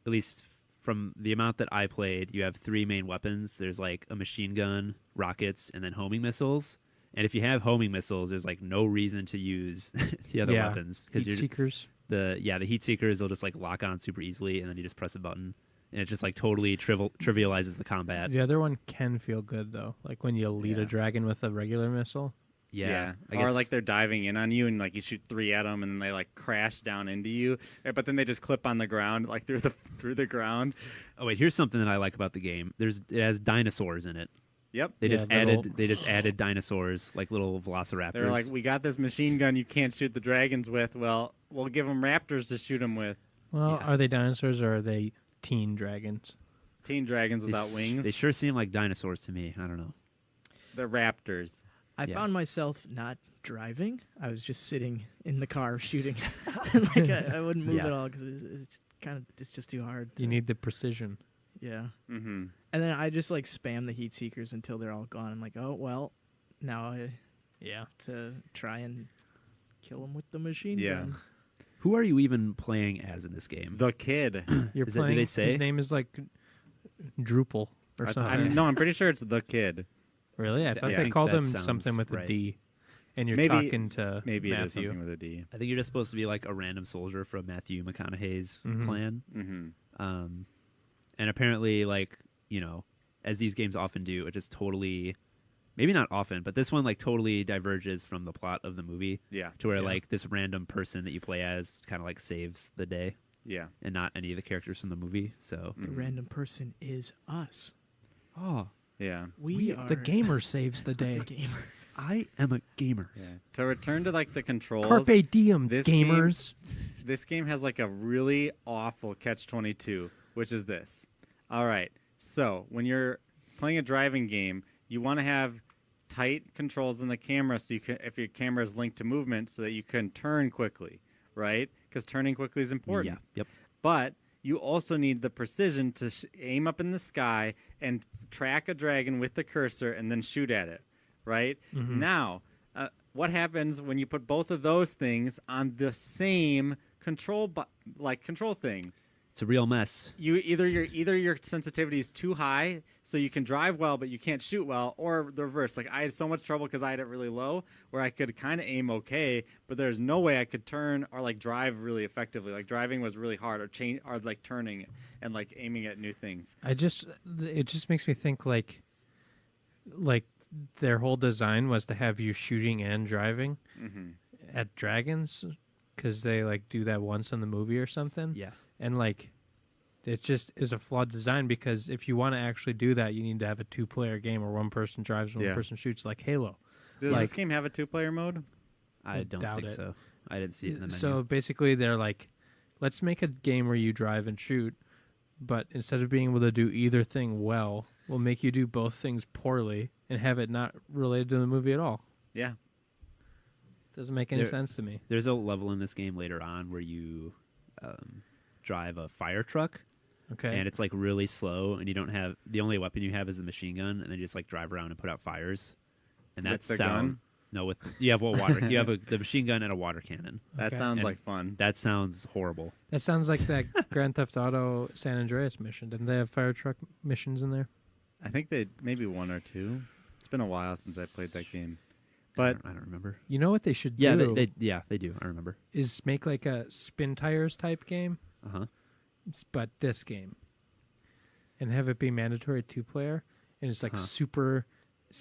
A: at least from the amount that I played, you have three main weapons. There's like a machine gun, rockets, and then homing missiles. And if you have homing missiles, there's like no reason to use the other
D: yeah,
A: weapons
D: Heat
A: you're
D: Seekers.
A: the heat seekers will just like lock on super easily, and then you just press a button, and it just like totally trivializes the combat.
D: The other one can feel good though, like when you lead
B: Yeah.
D: a dragon with a regular missile.
A: Yeah. I
B: Or
A: guess,
B: like they're diving in on you and like you shoot 3 at them and they like crash down into you, but then they just clip on the ground like through the ground.
A: oh wait, here's something that I like about the game. It has dinosaurs in it.
B: Yep.
A: They
D: Yeah,
A: just
D: little-
A: added dinosaurs, like little velociraptors.
B: They're like, we got this machine gun you can't shoot the dragons with. Well, we'll give them raptors to shoot them with.
D: Well,
A: Yeah.
D: are they dinosaurs or are they teen dragons?
B: Teen dragons without wings.
A: They sure seem like dinosaurs to me. I don't know.
B: They're raptors.
C: I
A: Yeah.
C: found myself not driving. I was just sitting in the car shooting. Like I wouldn't move
A: Yeah.
C: at all because it's just too hard.
D: You need the precision.
C: Yeah.
B: Mm-hmm.
C: And then I just like spam the heat seekers until they're all gone. I'm like, oh well, now I
D: Yeah.
C: to try and kill them with the machine
B: Yeah.
C: gun.
A: Who are you even playing as in this game?
B: The kid.
D: You're
A: Is it- do
D: playing.
A: they say?
D: His name is like Drupal or something.
B: I'm pretty sure it's the kid.
D: Really? I thought
B: I
D: they
A: think
D: called
A: that
D: him
A: sounds
D: something with
A: right.
D: a D. And you're
B: Maybe-
D: talking to
B: Maybe it is
D: Matthew.
B: something with a D.
A: I think you're just supposed to be like a random soldier from Matthew McConaughey's
D: Mhm.
A: clan.
B: Mm-hmm.
A: And apparently, like, as these games often do, it just totally, maybe not often, but this one like totally diverges from the plot of the movie
B: Yeah.
A: to where
D: Yeah.
A: like this random person that you play as kind of like saves the day
B: Yeah.
A: and not any of the characters from the movie. So,
C: The
B: Mhm.
C: random person is us.
A: oh,
B: Yeah.
C: We are
D: The gamer saves the
C: the
D: day.
C: gamer.
A: I am a gamer.
B: Yeah. To return to like the controls.
D: Carpe diem,
B: This game-
D: gamers.
B: This game has like a really awful catch-22, which is this. All right. So, when you're playing a driving game, you want to have tight controls in the camera so you can, if your camera is linked to movement, so that you can turn quickly, right? Because turning quickly is important.
A: Yeah. Yep.
B: But you also need the precision to aim up in the sky and track a dragon with the cursor and then shoot at it, right?
D: Mhm.
B: Now, what happens when you put both of those things on the same control control thing?
A: It's a real mess.
B: Either your sensitivity is too high so you can drive well but you can't shoot well, or the reverse. Like I had so much trouble because I had it really low where I could kind of aim okay, but there's no way I could turn or like drive really effectively. Like driving was really hard, or like turning and like aiming at new things.
D: It just makes me think like their whole design was to have you shooting and driving
B: Mm-hmm.
D: at dragons because they like do that once in the movie or something.
A: Yeah.
D: And like it just is a flawed design because if you want to actually do that, you need to have a 2-player game where one person drives and
B: Yeah.
D: one person shoots, like Halo.
B: Does
D: Like-
B: this game have a 2-player mode?
A: I don't
D: doubt
A: think
D: it.
A: so. I didn't see it in the menu.
D: So basically, they're like, let's make a game where you drive and shoot, but instead of being able to do either thing well, we'll make you do both things poorly and have it not related to the movie at all.
B: Yeah.
D: Doesn't make any
A: There-
D: sense to me.
A: There's a level in this game later on where you drive a fire truck,
D: Okay.
A: and it's like really slow, and you don't have the only weapon you have is the machine gun, and then you just like drive around and put out fires. And
B: With
A: that's
B: the
A: sound.
B: gun?
A: No, with you have the machine gun and a water cannon.
B: That
D: Okay.
B: sounds
A: And-
B: like fun.
A: That sounds horrible.
D: That sounds like that Grand Theft Auto San Andreas mission. Didn't they have fire truck missions in there?
B: I think they maybe 1 or 2. It's been a while since I played that game. But
A: I don't remember.
D: You know what they should
A: Yeah,
D: do
A: they do. I remember.
D: is make like a spin tires type game,
A: Uh huh.
D: but this game, and have it be mandatory 2-player, and it's like
A: Huh.
D: super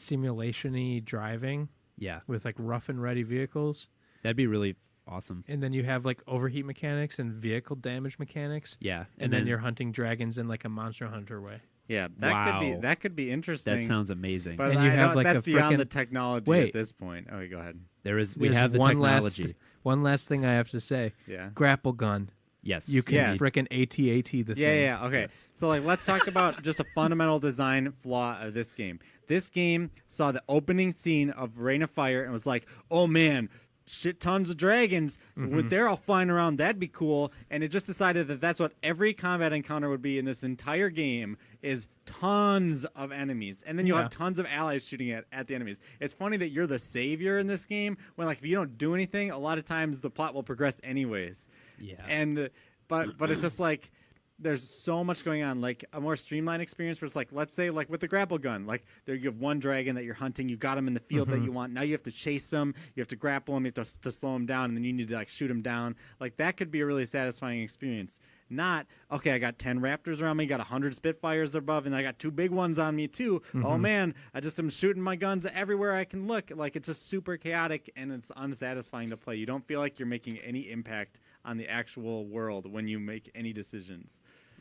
D: simulation-y driving
A: Yeah,
D: with like rough and ready vehicles,
A: that'd be really awesome.
D: and then you have like overheat mechanics and vehicle damage mechanics,
A: Yeah,
D: and then you're hunting dragons in like a Monster Hunter way.
B: yeah,
A: Wow.
B: that could be interesting.
A: that sounds amazing.
B: But
D: And you
B: I
D: have,
B: don't-
D: like,
B: that's
D: a
B: beyond
D: frickin-
B: the technology
D: Wait.
B: at this point. Okay, go ahead.
A: we
D: There's
A: have the
D: one
A: technology.
D: One last thing I have to say:
B: Yeah.
D: grapple gun.
A: Yes,
D: You can
B: Yeah.
D: frickin' AT-AT the thing.
B: Yeah. Okay.
A: Yes.
B: So like, let's talk about just a fundamental design flaw of this game. This game saw the opening scene of Rain of Fire and was like, "Oh man, shit tons of dragons. They're all flying around. That'd be cool." And it just decided that that's what every combat encounter would be in this entire game is tons of enemies. And then you'll
D: Yeah.
B: have tons of allies shooting at the enemies. It's funny that you're the savior in this game when like if you don't do anything, a lot of times the plot will progress anyways.
A: Yeah.
B: And but it's just like there's so much going on, like a more streamlined experience where it's like, let's say like with the grapple gun, like there you have one dragon that you're hunting, you got him in the field that you want, now you have to chase him, you have to grapple him, you have to slow him down, and then you need to like shoot him down. Like that could be a really satisfying experience. Not, okay, I got 10 Raptors around me, got 100 Spitfires above, and I got 2 big ones on me too. Oh man, I just am shooting my guns everywhere I can look. Like, it's just super chaotic and it's unsatisfying to play. You don't feel like you're making any impact on the actual world when you make any decisions.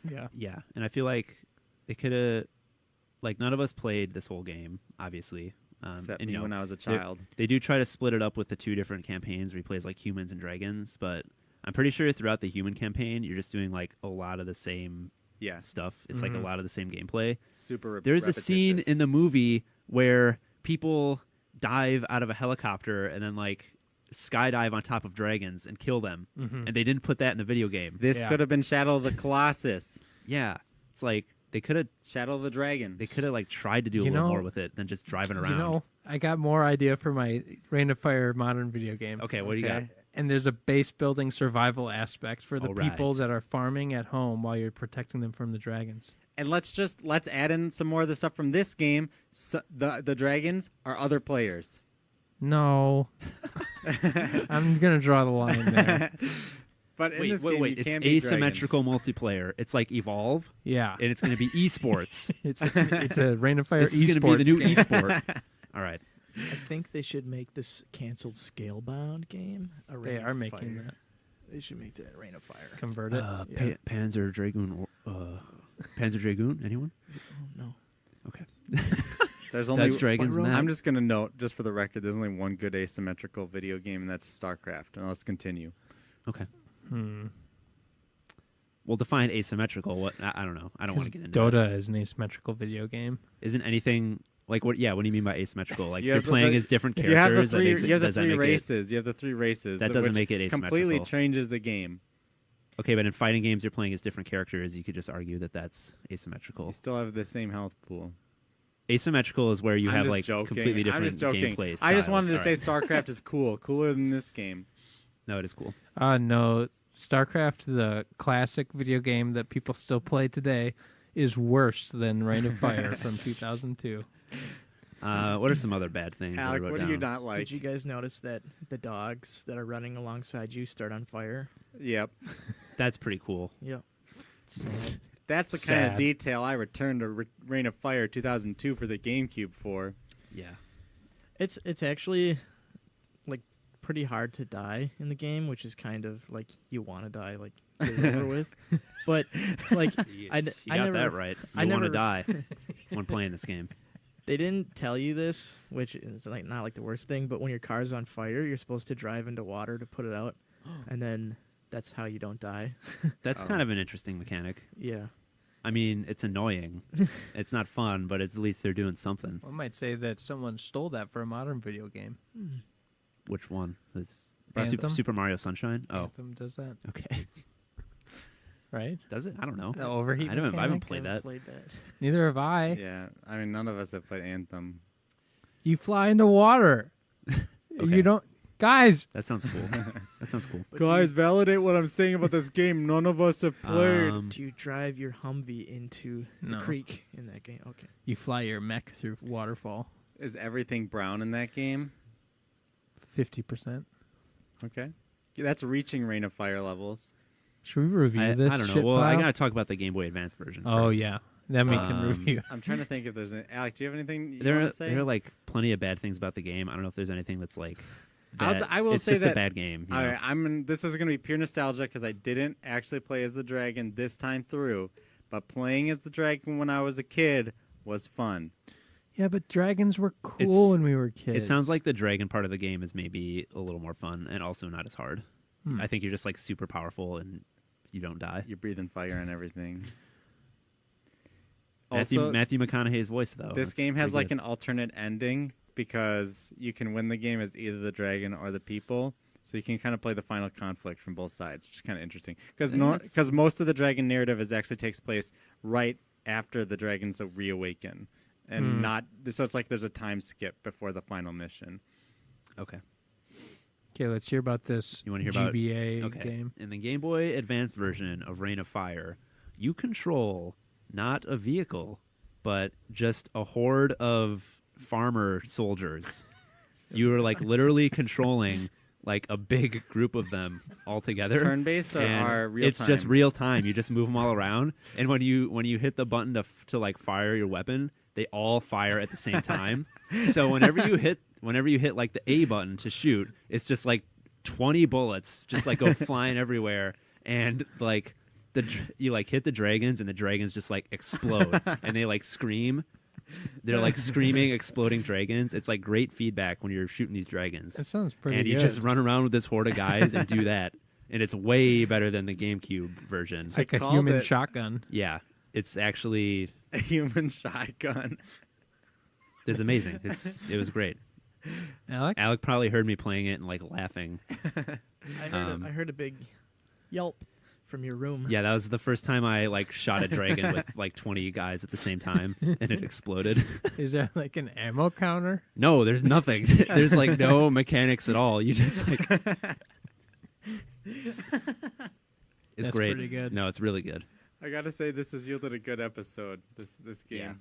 D: Yeah.
A: Yeah, and I feel like they could have, like, none of us played this whole game, obviously.
B: Except
A: and,
B: me
A: you know,
B: when I was a
A: they-
B: child.
A: They do try to split it up with the 2 different campaigns where he plays like humans and dragons, but I'm pretty sure throughout the human campaign, you're just doing like a lot of the same
B: Yeah,
A: stuff. It's like a lot of the same gameplay.
B: super
A: There's a scene in the movie where people dive out of a helicopter and then like skydive on top of dragons and kill them, and they didn't put that in the video game.
B: This
D: Yeah.
B: could have been Shadow of the Colossus.
A: Yeah, it's like they could have
B: Shadow of the Dragons.
A: like tried to do a
D: You
A: little
D: know-
A: more with it than just driving around.
D: You know, I got more idea for my Rain of Fire modern video game.
A: Okay, what do you got?
D: And there's a base building survival aspect for the
A: All
D: people
A: right.
D: that are farming at home while you're protecting them from the dragons.
B: And let's add in some more of the stuff from this game. So the dragons are other players.
D: No. I'm going to draw the line there.
B: But in this
A: Wait,
B: game, you
A: it's
B: can be
A: asymmetrical multiplayer. It's like Evolve,
D: Yeah.
A: and it's going to be esports.
D: It's a Rain of Fire
A: This is going to
D: esports
A: be the new
D: game.
A: esport. All right.
C: I think they should make this canceled Scalebound game a
D: They
C: Rain
D: are
C: of
D: making
C: Fire.
D: that.
C: They should make that Rain of Fire.
D: Convert it.
C: Yeah.
A: Panzer Dragoon. Panzer Dragoon. Anyone?
C: Oh, no.
A: Okay.
B: There's only
A: That's dragons in that.
B: I'm just gonna note, just for the record, there's only one good asymmetrical video game, and that's StarCraft. And let's continue.
A: Okay.
D: Hmm.
A: Well, define asymmetrical. What? I don't know. I don't want to
D: 'Cause
A: get into it.
D: Dota is an asymmetrical video game.
A: Isn't anything like what? Yeah. What do you mean by asymmetrical? Like
B: You
A: you're
B: have the-
A: playing as different
B: You have the
A: characters.
B: three.
A: That makes it,
B: You have the
A: does that
B: three
A: make
B: races. You have the 3 races.
A: That doesn't
B: which
A: make it
B: completely
A: asymmetrical.
B: changes the game.
A: Okay, but in fighting games, you're playing as different characters. You could just argue that that's
B: You
A: asymmetrical.
B: still have the same health pool.
A: Asymmetrical is where you
B: I'm
A: have
B: just
A: like
B: joking.
A: completely different
B: I'm just joking.
A: gameplay.
B: I just
A: styles.
B: wanted to
A: All
B: say
A: right.
B: StarCraft is cool, cooler than this game.
A: No, it is cool.
D: No, StarCraft, the classic video game that people still play today, is worse than Rain of Fire from 2002.
A: What are some other bad things? that I
B: Alec,
A: wrote
B: what do you
A: down?
B: not like?
C: Did you guys notice that the dogs that are running alongside you start on fire?
B: Yep.
A: That's pretty cool.
C: Yep.
B: That's the kind of
D: Sad.
B: detail I returned to Reign of Fire 2002 for the GameCube for.
A: Yeah.
C: It's actually like pretty hard to die in the game, which is kind of like you want to die, like get it over with. But like
A: You
C: I
A: got
C: never,
A: that right.
C: I
A: You want to
C: never-
A: die when playing this game.
C: They didn't tell you this, which is like not like the worst thing. But when your car's on fire, you're supposed to drive into water to put it out, and then that's how you don't die.
A: That's
B: Oh.
A: kind of an interesting mechanic.
C: Yeah.
A: I mean, it's annoying. It's not fun, but at least they're doing something.
D: One might say that someone stole that for a modern video game.
A: Which one? Is
D: Anthem?
A: Super Mario Sunshine? Oh,
D: Anthem does that,
A: okay.
D: right?
A: Does it? I don't know.
D: The overheat.
A: I haven't
D: mechanic?
A: played that.
C: Played that.
D: Neither have I.
B: Yeah, I mean, none of us have played Anthem.
D: You fly into water.
A: Okay.
D: You don't, guys.
A: That sounds cool. That sounds cool.
C: But
B: Guys, validate what I'm saying about this game. None of us have played.
C: do you drive your Humvee into
D: No.
C: the creek in that game? Okay.
D: You fly your mech through waterfall.
B: Is everything brown in that game?
D: 50%.
B: Okay. Yeah, that's reaching Reign of Fire levels.
D: Should we review
A: I
D: this?
A: don't know.
D: shit
A: Well, I
D: pile?
A: gotta talk about the Game Boy Advance version.
D: Oh
A: first.
D: yeah, then we can
A: Um,
D: review.
B: I'm trying to think if there's Alec, do you have anything you
A: There
B: want
A: are
B: to say?
A: there are like plenty of bad things about the game. I don't know if there's anything that's like. Bad.
B: I will
A: it's
B: say
A: just
B: that-
A: a bad game. you know?
B: This is going to be pure nostalgia because I didn't actually play as the dragon this time through, but playing as the dragon when I was a kid was fun.
D: Yeah, but dragons were cool
A: It's-
D: when we were kids.
A: It sounds like the dragon part of the game is maybe a little more fun and also not as hard.
D: Hmm.
A: I think you're just like super powerful and you don't die.
B: You're breathing fire and everything.
A: Matthew,
B: Also,
A: Matthew McConaughey's voice though.
B: this
A: that's
B: game has
A: pretty
B: like
A: good.
B: an alternate ending because you can win the game as either the dragon or the people. So you can kind of play the final conflict from both sides, which is kind of interesting. Because
A: And that's-
B: most of the dragon narrative actually takes place right after the dragons reawaken, and not so it's like there's a time skip before the final mission.
A: Okay.
D: Okay, let's hear about this.
A: You wanna hear about-
D: GBA
A: Okay.
D: game?
A: In the Game Boy Advance version of Reign of Fire, you control not a vehicle, but just a horde of farmer soldiers. You are like literally controlling like a big group of them all together.
B: Turn-based or
A: and
B: are real
A: it's
B: time?
A: just real time. You just move them all around, and when you hit the button to like fire your weapon, they all fire at the same time. So whenever you hit like the A button to shoot, it's just like 20 bullets just like go flying everywhere, and like you like hit the dragons, and the dragons just like explode, and they like scream. They're like screaming, exploding dragons. It's like great feedback when you're shooting these dragons.
D: That sounds pretty
A: And you
D: good.
A: just run around with this horde of guys and do that, and it's way better than the GameCube version.
D: It's like a
B: called
D: human
B: it-
D: shotgun.
A: Yeah, it's actually
B: A human shotgun.
A: it's amazing. It was great.
D: Alec?
A: Alec probably heard me playing it and like laughing.
C: I heard a big yelp from your room.
A: Yeah, that was the first time I like shot a dragon with like 20 guys at the same time, and it exploded.
D: Is there like an ammo counter?
A: No, there's nothing. There's like no mechanics at all. You just like it's
D: That's
A: great.
D: pretty good.
A: No, it's really good.
B: I gotta say, this has yielded a good episode. This game.
A: Yeah.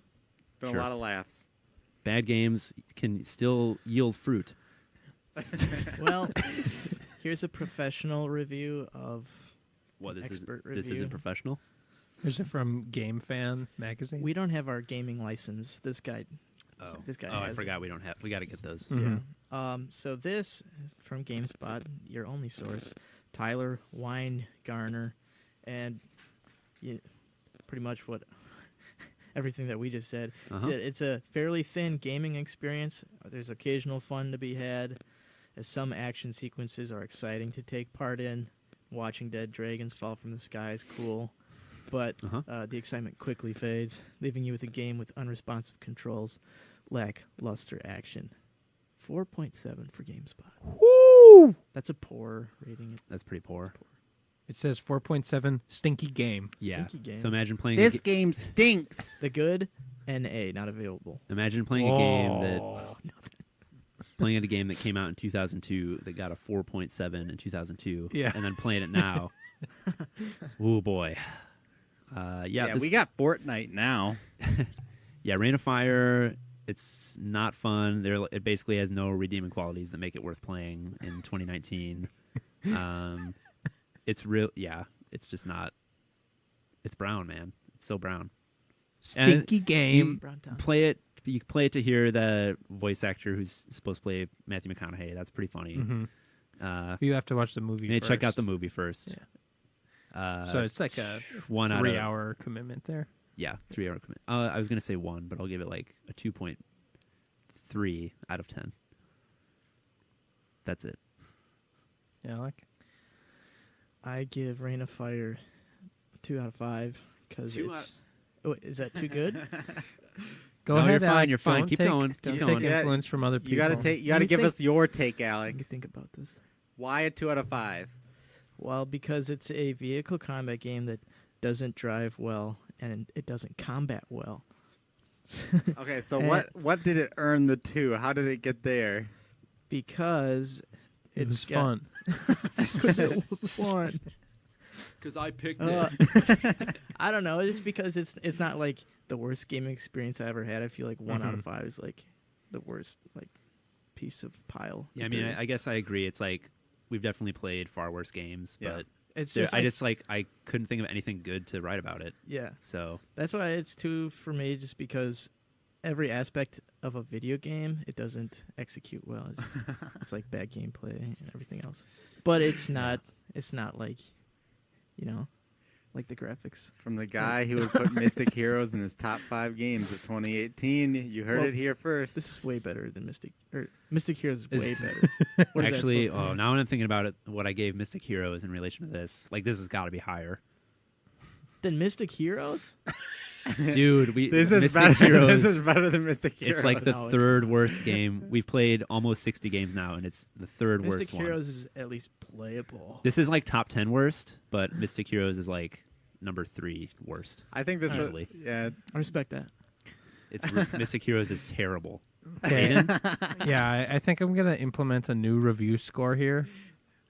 B: Been
A: Sure.
B: a lot of laughs.
A: Bad games can still yield fruit.
C: Well, here's a professional review of
A: What this
C: Expert
A: this
C: review.
A: isn't professional.
D: Is it from Game Fan magazine?
C: We don't have our gaming license. This guy.
A: Oh,
C: This guy
A: I
C: has
A: forgot we don't have. We got to get those.
D: Mhm.
C: Yeah. So this is from GameSpot, your only source. Tyler Weingarner, and pretty much what everything that we just said.
A: Uh-huh.
C: It's a fairly thin gaming experience. There's occasional fun to be had, as some action sequences are exciting to take part in. Watching dead dragons fall from the sky is cool, but
A: Uh-huh.
C: the excitement quickly fades, leaving you with a game with unresponsive controls, lackluster action. 4.7 for GameSpot.
D: Woo!
C: That's a poor rating.
A: That's pretty poor.
D: It says 4.7 stinky game.
A: Yeah.
C: Stinky game.
A: So imagine playing.
B: This game stinks.
C: The good, NA, not available.
A: Imagine playing a game that
D: Oh.
A: playing a game that came out in 2002 that got a 4.7 in 2002.
D: Yeah.
A: And then playing it now. Oh boy.
B: Yeah,
A: this-
B: we got Fortnite now.
A: Yeah, Rain of Fire. It's not fun. It basically has no redeeming qualities that make it worth playing in 2019. It's real. Yeah, it's just not. It's brown, man. It's so brown. And
D: Stinky game.
C: Brown Town.
A: Play it. You play it to hear the voice actor who's supposed to play Matthew McConaughey. That's pretty funny.
D: Mhm. You have to watch the movie
A: You need to check out
D: first.
A: the movie first.
D: Yeah.
A: Uh,
D: So it's like a
A: 1 out of
D: 3-hour commitment there.
A: yeah, 3 hour commit. I was gonna say 1, but I'll give it like a 2.3 out of 10. That's it.
D: Alec?
C: I give Rain of Fire 2 out of 5 because
A: Two
C: it's. Oh, is that too good?
D: Go
A: No,
D: ahead,
A: you're fine,
D: Alec.
A: you're fine.
D: Don't
A: Keep
D: take-
A: going, keep
D: Don't
A: going.
D: take
B: Yeah,
D: influence from other people.
B: You gotta take. You gotta
C: You
B: give
C: think-
B: us your take,
C: Let
B: Alec.
C: me think about this.
B: Why a 2 out of 5?
C: Well, because it's a vehicle combat game that doesn't drive well and it doesn't combat well.
B: Okay, so
C: Eh.
B: what did it earn the 2? How did it get there?
C: Because
D: It
C: it's
D: was fun.
C: it was fun.
A: Because I picked
C: I don't know. It's because it's not like the worst gaming experience I ever had. I feel like 1 out of 5 is like the worst like piece of pile.
A: Yeah, I
C: that
A: mean,
C: there is.
A: I guess I agree. It's like we've definitely played far worse games,
B: Yeah.
A: but
C: it's
A: there-
C: just
A: I
C: like-
A: just like I couldn't think of anything good to write about it.
C: yeah.
A: So
C: That's why it's 2 for me, just because every aspect of a video game it doesn't execute well. It's like bad gameplay and everything else. But it's not like, like the graphics.
B: From the guy who would put Mystic Heroes in his top 5 games of 2018. You heard
C: Well,
B: it here first.
C: This is way better than Mystic Heroes is way
A: Is-
C: better. What is that
A: actually,
C: supposed to mean?
A: now when I'm thinking about it, what I gave Mystic Heroes in relation to this, like this has got to be higher,
C: Then Mystic Heroes?
A: dude.
B: This is
A: Mystic
B: better.
A: Heroes.
B: This is better than Mystic Heroes.
A: It's like the
C: No, it's
A: third worst game. We've played almost 60 games now, and it's the third
C: Mystic
A: worst one.
C: Heroes is at least playable.
A: This is like top 10 worst, but Mystic Heroes is like number 3 worst.
B: I think this
A: Easily.
B: is yeah.
C: I respect that.
A: Mystic Heroes is terrible.
D: Okay.
A: Aiden?
D: Yeah, I think I'm gonna implement a new review score here.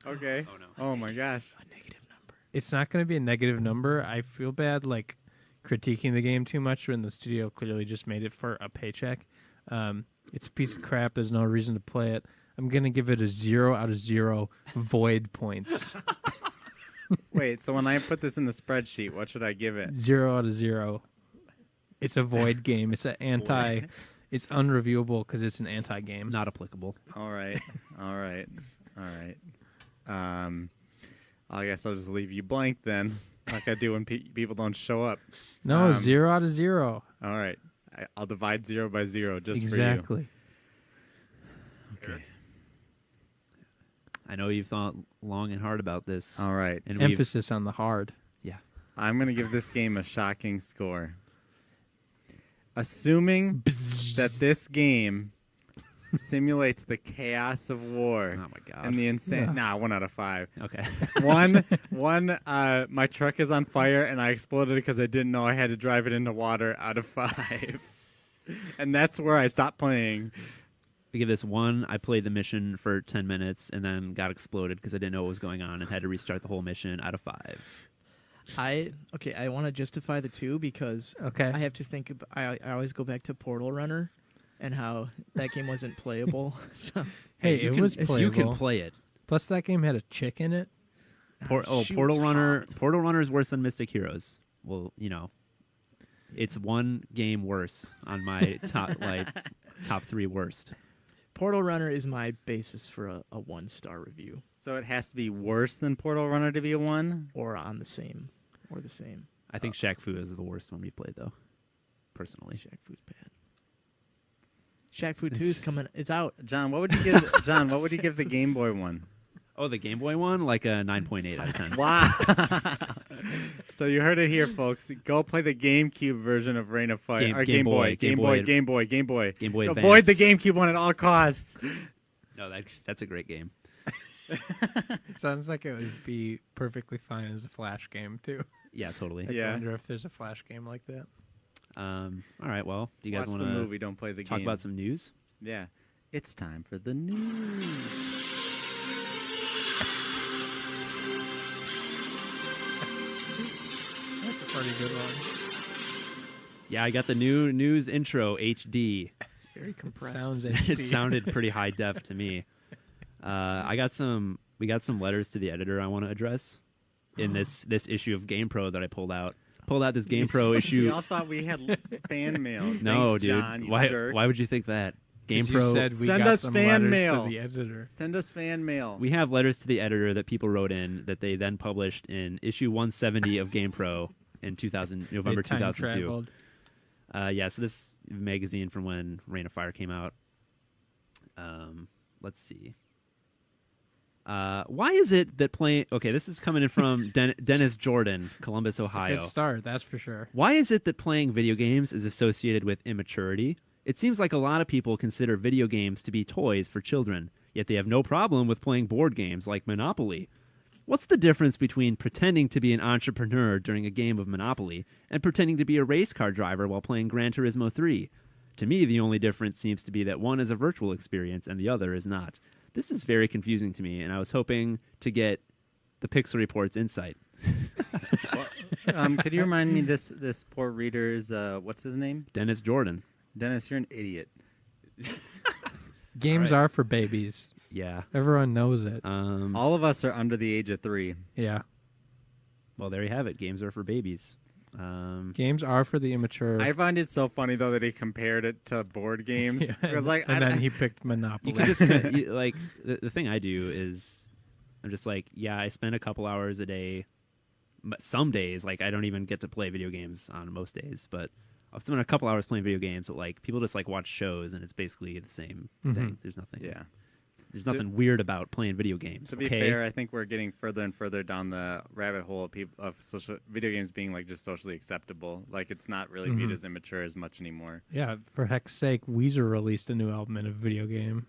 B: Okay.
A: Oh no.
B: Oh my gosh.
C: A negative number.
D: It's not gonna be a negative number. I feel bad like critiquing the game too much when the studio clearly just made it for a paycheck. It's a piece of crap. There's no reason to play it. I'm gonna give it a 0 out of 0 void points.
B: Wait, so when I put this in the spreadsheet, what should I give it?
D: 0 out of 0. It's a void game. It's an anti. It's unreviewable because it's an anti game.
A: Not applicable.
B: All right. I guess I'll just leave you blank then, like I do when people don't show up.
D: No, 0 out of 0.
B: All right. I'll divide 0 by 0 just
D: Exactly.
B: for you. Okay.
A: I know you've thought long and hard about this.
B: All right.
A: And we've,
D: Emphasis on the hard.
B: I'm going to give this game a shocking score. Assuming that this game simulates the chaos of war
A: oh my god.
B: and the insane.
D: Yeah.
B: Nah, 1 out of 5.
A: Okay.
B: One, my truck is on fire and I exploded because I didn't know I had to drive it into water out of 5. And that's where I stopped playing.
A: I give this 1. I played the mission for 10 minutes and then got exploded because I didn't know what was going on and had to restart the whole mission out of 5.
C: I want to justify the 2 because
D: Okay.
C: I have to think. I always go back to Portal Runner, and how that game wasn't playable. So,
D: Hey,
A: You
D: it
A: can-
D: was playable.
A: You can play it.
D: Plus, that game had a chick in it.
C: she
A: Portal
C: was
A: Runner.
C: hot.
A: Portal Runner is worse than Mystic Heroes. Well, it's one game worse on my top 3 worst.
C: Portal Runner is my basis for a 1-star review,
B: So it has to be worse than Portal Runner to be a 1?
C: or on the same, or the same.
A: I think Shaq Fu is the worst one we played though. Personally.
C: Shaq Fu's bad. Shaq Fu 2 is coming. It's out.
B: John, what would you give what would you give the Game Boy one?
A: Oh, the Game Boy one, like a 9.8 out of 10.
B: Wow. So you heard it here, folks. Go play the GameCube version of Reign of Fire. Or
A: Game Boy.
B: Game Boy. Game Boy. Avoid the
A: Advance.
B: GameCube one at all costs.
A: No, that's a great game.
D: Sounds like it would be perfectly fine as a Flash game too.
A: Yeah, totally.
D: I
B: Yeah.
D: wonder if there's a Flash game like that.
A: All right. Well, do you guys
B: Watch
A: want
B: the
A: to
B: movie, don't play the
A: talk
B: game.
A: about some news?
B: Yeah. It's time for the news.
D: That's a pretty good one.
A: Yeah, I got the new news intro HD.
C: It's very compressed.
D: Sounds
A: It
D: HD.
A: sounded pretty high def to me. We got some letters to the editor I want to address in this issue of GamePro that I pulled out. Pulled out this GamePro
B: We
A: issue.
B: all thought we had fan mail.
A: No,
B: Thanks,
A: dude.
B: John, you
A: why
B: jerk.
A: would you think that?
D: 'Cause
A: GamePro.
D: You said we
B: Send
D: got
B: us
D: some
B: fan
D: letters
B: mail.
D: to the editor.
B: Send us fan mail.
A: We have letters to the editor that people wrote in that they then published in issue 170 of GamePro in November
D: They time
A: 2002.
D: traveled.
A: Yeah, so this magazine from when Reign of Fire came out. Let's see. Why is it that playing... Okay, this is coming in from Dennis Jordan, Columbus, Ohio.
D: Good start, that's for sure.
A: Why is it that playing video games is associated with immaturity? It seems like a lot of people consider video games to be toys for children, yet they have no problem with playing board games like Monopoly. What's the difference between pretending to be an entrepreneur during a game of Monopoly and pretending to be a race car driver while playing Gran Turismo 3? To me, the only difference seems to be that one is a virtual experience and the other is not. This is very confusing to me, and I was hoping to get the Pixel Report's insight.
B: Could you remind me this poor reader's what's his name?
A: Dennis Jordan.
B: Dennis, you're an idiot.
D: Games
A: All right.
D: are for babies.
A: Yeah.
D: Everyone knows it.
B: All of us are under the age of 3.
D: Yeah.
A: Well, there you have it. Games are for babies.
D: Games are for the immature.
B: I find it so funny though that he compared it to board games.
D: Yeah,
B: Because like,
D: and
B: I,
D: then he picked Monopoly.
A: You can just like the thing I do is I'm just like, yeah, I spend a couple hours a day. But some days, like I don't even get to play video games on most days, but I'll spend a couple hours playing video games. But like people just like watch shows, and it's basically the same thing. There's nothing.
B: yeah.
A: There's nothing weird about playing video games.
B: To be
A: okay?
B: fair, I think we're getting further and further down the rabbit hole of social video games being like just socially acceptable. Like it's not really viewed as immature as much anymore.
D: Yeah, for heck's sake, Weezer released a new album in a video game.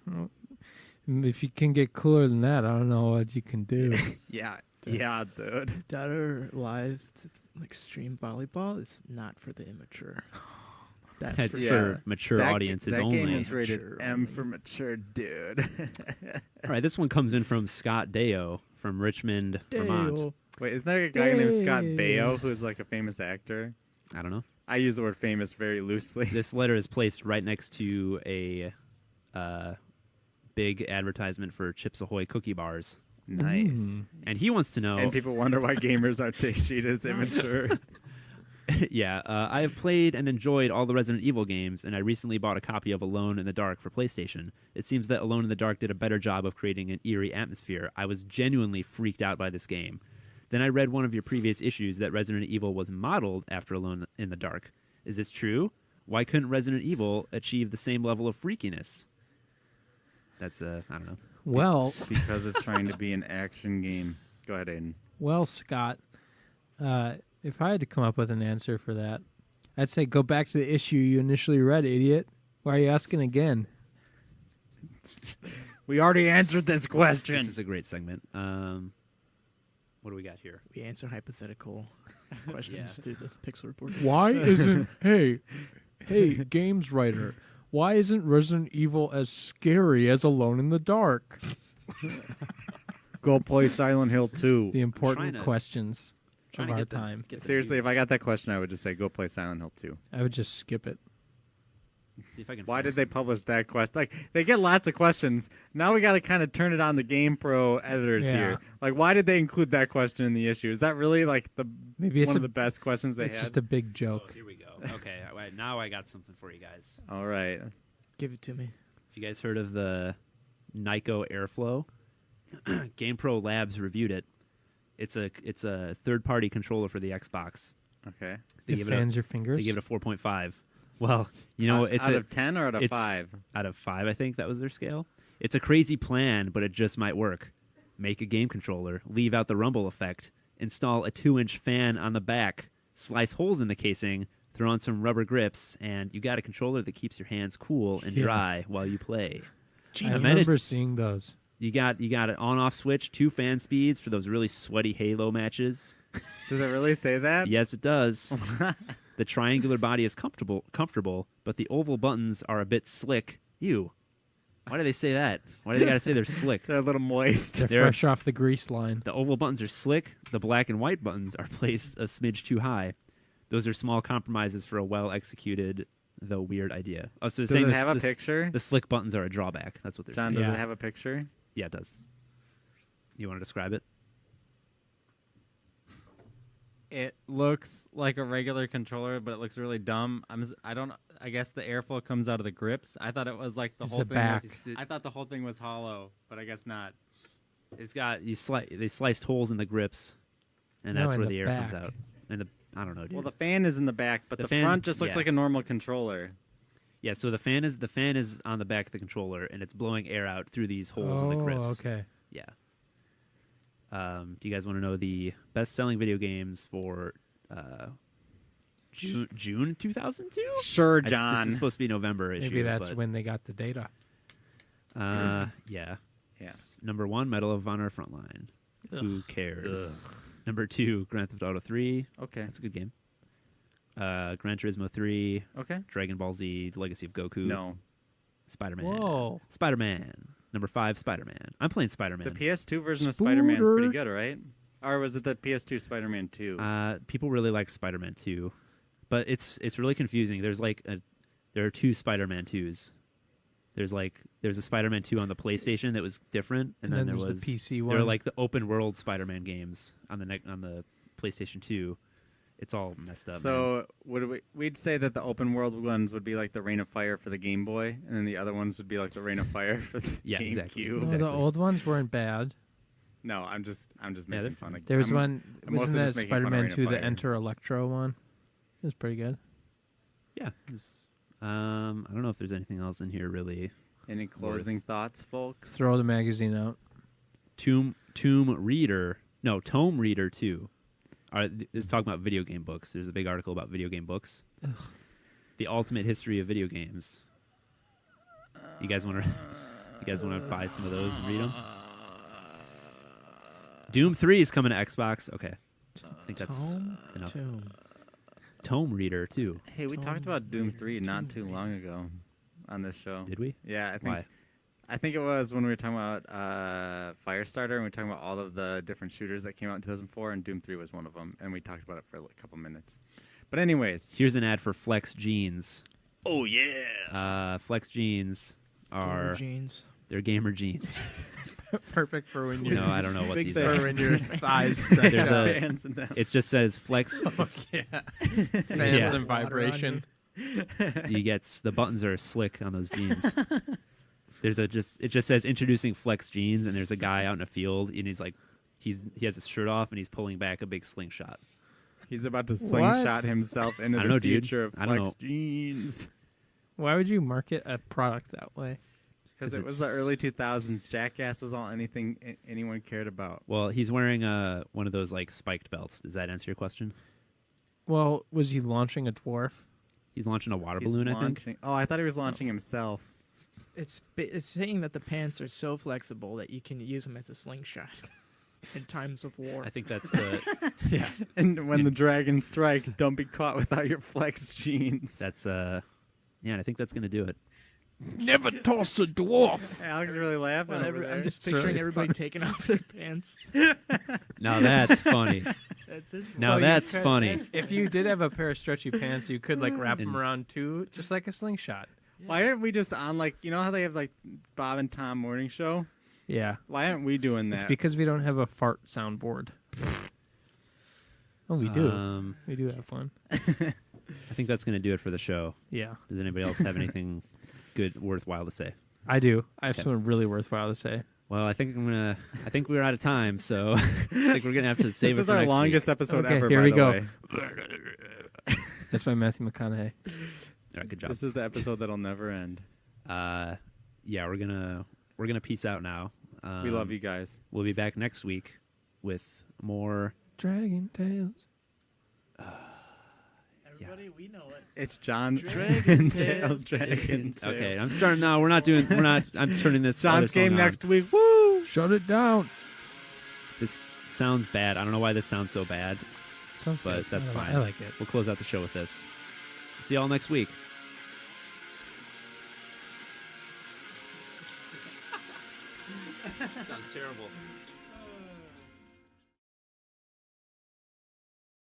D: If you can get cooler than that, I don't know what you can do.
B: Yeah, yeah, dude.
C: Dead or Alive, like stream volleyball is not for the immature. That's
A: It's
C: for
B: Yeah.
A: for mature audiences
B: that
A: only.
B: game is rated
C: Mature
B: M
C: only.
B: for mature, dude.
A: All right, this one comes in from Scott Deo from Richmond, Vermont.
C: Dale.
B: Wait, isn't there a guy named Scott
C: Hey.
B: Baio who's like a famous actor?
A: I don't know.
B: I use the word famous very loosely.
A: This letter is placed right next to a big advertisement for Chips Ahoy cookie bars,
B: Nice.
A: and he wants to know.
B: And people wonder why gamers are treated as immature.
A: Yeah, I have played and enjoyed all the Resident Evil games, and I recently bought a copy of Alone in the Dark for PlayStation. It seems that Alone in the Dark did a better job of creating an eerie atmosphere. I was genuinely freaked out by this game. Then I read one of your previous issues that Resident Evil was modeled after Alone in the Dark. Is this true? Why couldn't Resident Evil achieve the same level of freakiness? That's, I don't know.
D: Well,
B: Because it's trying to be an action game. Go ahead, Aiden.
D: well, Scott, if I had to come up with an answer for that, I'd say go back to the issue you initially read, idiot. Why are you asking again?
B: We already answered this
A: This
B: question.
A: is a great segment. What do we got here?
C: We answer hypothetical questions through the Pixel Report.
D: Why isn't hey games writer? Why isn't Resident Evil as scary as Alone in the Dark?
B: Go play Silent Hill 2.
D: The important
A: Trying to-
D: questions
A: Trying
D: of
A: to
D: our
A: get the-
D: time.
A: get the
B: Seriously, if I
A: viewers.
B: got that question, I would just say go play Silent Hill 2.
D: I would just skip it.
A: See if I can
B: Why
A: find
B: did they publish that question? Like, they get lots of questions. Now we got to kind of turn it on the GamePro editors
D: Yeah.
B: here. Like, why did they include that question in the issue? Is that really like the
D: Maybe it's
B: one
D: a,
B: of the best questions they
D: it's
B: had?
D: just a big
A: Oh,
D: joke.
A: here we go. Okay, wait, now I got something for you guys.
B: All right.
C: Give it to me.
A: Have you guys heard of the Nyko Airflow? GamePro Labs reviewed it. It's a third-party controller for the Xbox.
B: Okay.
A: They
D: It
A: give
D: fans
A: it
D: your fingers.
A: they give it a 4.5. Well, you know, it's
B: out
A: a,
B: of 10 or out of
A: it's
B: 5?
A: out of 5, I think that was their scale. It's a crazy plan, but it just might work. Make a game controller, leave out the rumble effect, install a 2-inch fan on the back, slice holes in the casing, throw on some rubber grips, and you got a controller that keeps your hands cool and
D: Yeah.
A: dry while you play.
D: I
A: I bet
D: remember seeing those.
A: You got an on-off switch, 2 fan speeds for those really sweaty Halo matches.
B: Does it really say that?
A: Yes, it does. The triangular body is comfortable, but the oval buttons are a bit slick. Ew. Why do they say that? Why do they gotta say they're slick?
B: They're a little moist.
D: They're
A: They're-
D: fresh off the grease line.
A: The oval buttons are slick. The black and white buttons are placed a smidge too high. Those are small compromises for a well-executed, though weird idea. Oh, so
B: Does
A: saying
B: it
A: this-
B: have a
A: this-
B: picture?
A: The slick buttons are a drawback. That's what they're
B: John,
A: saying.
B: does
D: Yeah.
B: it have a picture?
A: Yeah, it does. You want to describe it?
F: It looks like a regular controller, but it looks really dumb. I don't. I guess the airflow comes out of the grips. I thought it was like the
D: It's
F: whole
D: the
F: thing.
D: back.
F: I thought the whole thing was hollow, but I guess not.
A: It's got they sliced holes in the grips, and
D: No,
A: that's
D: in
A: where
D: the
A: the air comes
D: back.
A: out. And I don't know, dude.
B: Well, the fan is in the back, but
A: The
B: the,
A: fan-
B: front just looks
A: yeah.
B: like a normal controller.
A: Yeah, so the fan is on the back of the controller, and it's blowing air out through these holes in the grips.
D: Okay.
A: Yeah. Do you guys want to know the best-selling video games for June 2002?
B: Sure,
A: This
B: John.
A: is supposed to be November issue.
D: Maybe that's
A: but,
D: when they got the data.
A: yeah.
B: Yeah.
A: It's number 1, Medal of Honor Frontline. Who cares? Number 2, Grand Theft Auto 3.
B: Okay.
A: That's a good game. Gran Turismo 3,
B: Okay.
A: Dragon Ball Z, Legacy of Goku.
B: No.
A: Spider-Man.
D: Whoa.
A: Spider-Man. Number 5, Spider-Man. I'm playing Spider-Man.
B: The PS2 version of Spider-Man is pretty
D: Spooter.
B: good, right? Or was it the PS2 Spider-Man 2?
A: People really like Spider-Man 2, but it's really confusing. There are 2 Spider-Man 2s. There's a Spider-Man 2 on the PlayStation that was different, and then there
D: there's
A: was
D: the PC
A: there
D: one.
A: are like the open world Spider-Man games on the PlayStation 2. It's all messed up. man.
B: So we'd say that the open world ones would be like the Reign of Fire for the Game Boy, and then the other ones would be like the Reign of Fire for the
A: Yeah,
B: GameCube.
A: exactly.
D: No,
A: Exactly.
D: the old ones weren't bad.
B: No, I'm just
A: they're
B: making fun of.
D: There was
B: I'm-
D: one.
B: I'm
D: Wasn't
B: mostly
D: that
B: just making fun of
D: Spider-Man
B: Reign of
D: 2, the
B: Fire.
D: Enter Electro one? It was pretty good.
A: yeah, I don't know if there's anything else in here really.
B: Any closing thoughts, folks?
D: Throw the magazine out.
A: Tome Reader 2. Is talking about video game books. There's a big article about video game books. The ultimate history of video games. You guys want to buy some of those and read them? Doom 3 is coming to Xbox. Okay, I think that's
C: Tome?
A: enough.
C: Tomb.
A: Tome Reader 2.
B: Hey, we talked about Doom 3 not too long ago on this show.
A: Did we?
B: Yeah, I think
A: Why?
B: I think it was when we were talking about Firestarter, and we were talking about all of the different shooters that came out in 2004, and Doom 3 was one of them, and we talked about it for like a couple minutes. But anyways,
A: Here's an ad for Flex Jeans.
B: oh yeah,
A: Flex Jeans
C: Gamer
A: are
C: jeans.
A: They're gamer jeans.
D: Perfect for when you're.
A: No, I don't know what
C: Big
A: these
C: thing.
D: For
A: are.
D: when your thighs. stretch
A: There's
D: out.
A: a-
B: Fans in them.
A: It just says flex.
D: Yeah.
A: Yeah.
D: Fans and
C: Water on
D: vibration.
A: You gets the buttons are slick on those jeans. It just says introducing flex jeans, and there's a guy out in a field, and he has his shirt off, and he's pulling back a big slingshot.
B: He's about to slingshot himself into
A: I
B: the
A: don't know, dude.
B: future of
A: I don't
B: flex jeans.
D: Why would you market a product that way?
B: Because
A: 'Cause
B: it was the
A: it's-
B: early 2000s. Jackass was all anyone cared about.
A: Well, he's wearing one of those like spiked belts. Does that answer your question?
D: Well, was he launching a dwarf?
A: He's launching a water
B: He's
A: balloon, I think.
B: launching. Oh, I thought he was launching himself.
C: It's saying that the pants are so flexible that you can use them as a slingshot in times of war.
A: I think that's the yeah.
B: And when the dragons strike, don't be caught without your flex jeans.
A: That's yeah. I think that's gonna do it.
E: Never toss a dwarf.
B: Alex really laughing
C: Well,
B: over there.
C: I'm just
D: Sorry.
C: picturing everybody taking off their pants.
A: Now that's funny.
C: That's it.
A: Now
D: Well, you
A: that's
D: could-
A: funny.
D: If you did have a pair of stretchy pants, you could like wrap them
A: And-
D: around too, just like a slingshot.
B: Why aren't we just on like how they have like Bob and Tom morning show?
D: Yeah,
B: Why aren't we doing that?
D: it's because we don't have a fart soundboard. Oh, we do. We do have one.
A: I think that's gonna do it for the show.
D: Yeah,
A: Does anybody else have anything good, worthwhile to say?
D: I do. I have
A: Okay.
D: something really worthwhile to say.
A: Well, I think we're out of time, so I think we're gonna have to save
B: this
A: it
B: is
A: for
B: our
A: next
B: longest
A: week.
B: episode
D: Okay,
B: ever.
D: here
B: by
D: we
B: the
D: go.
B: way.
D: That's my Matthew McConaughey.
A: All right, good job.
B: This is the episode that'll never end.
A: Yeah, we're gonna peace out now.
B: We love you guys.
A: We'll be back next week with more.
D: Dragon Tales.
C: Everybody, we know it.
B: It's John
C: Dragon
B: Tales.
C: Tales.
B: Dragon Tales.
A: Okay, I'm starting now. We're not. I'm turning this. other
B: John's
A: song
B: game
A: on.
B: next week. Woo!
D: Shut it down.
A: This sounds bad. I don't know why this sounds so bad.
D: Sounds
A: But
D: good.
A: that's
D: I
A: fine.
D: I like it.
A: We'll close out the show with this. See y'all next week. Sounds terrible.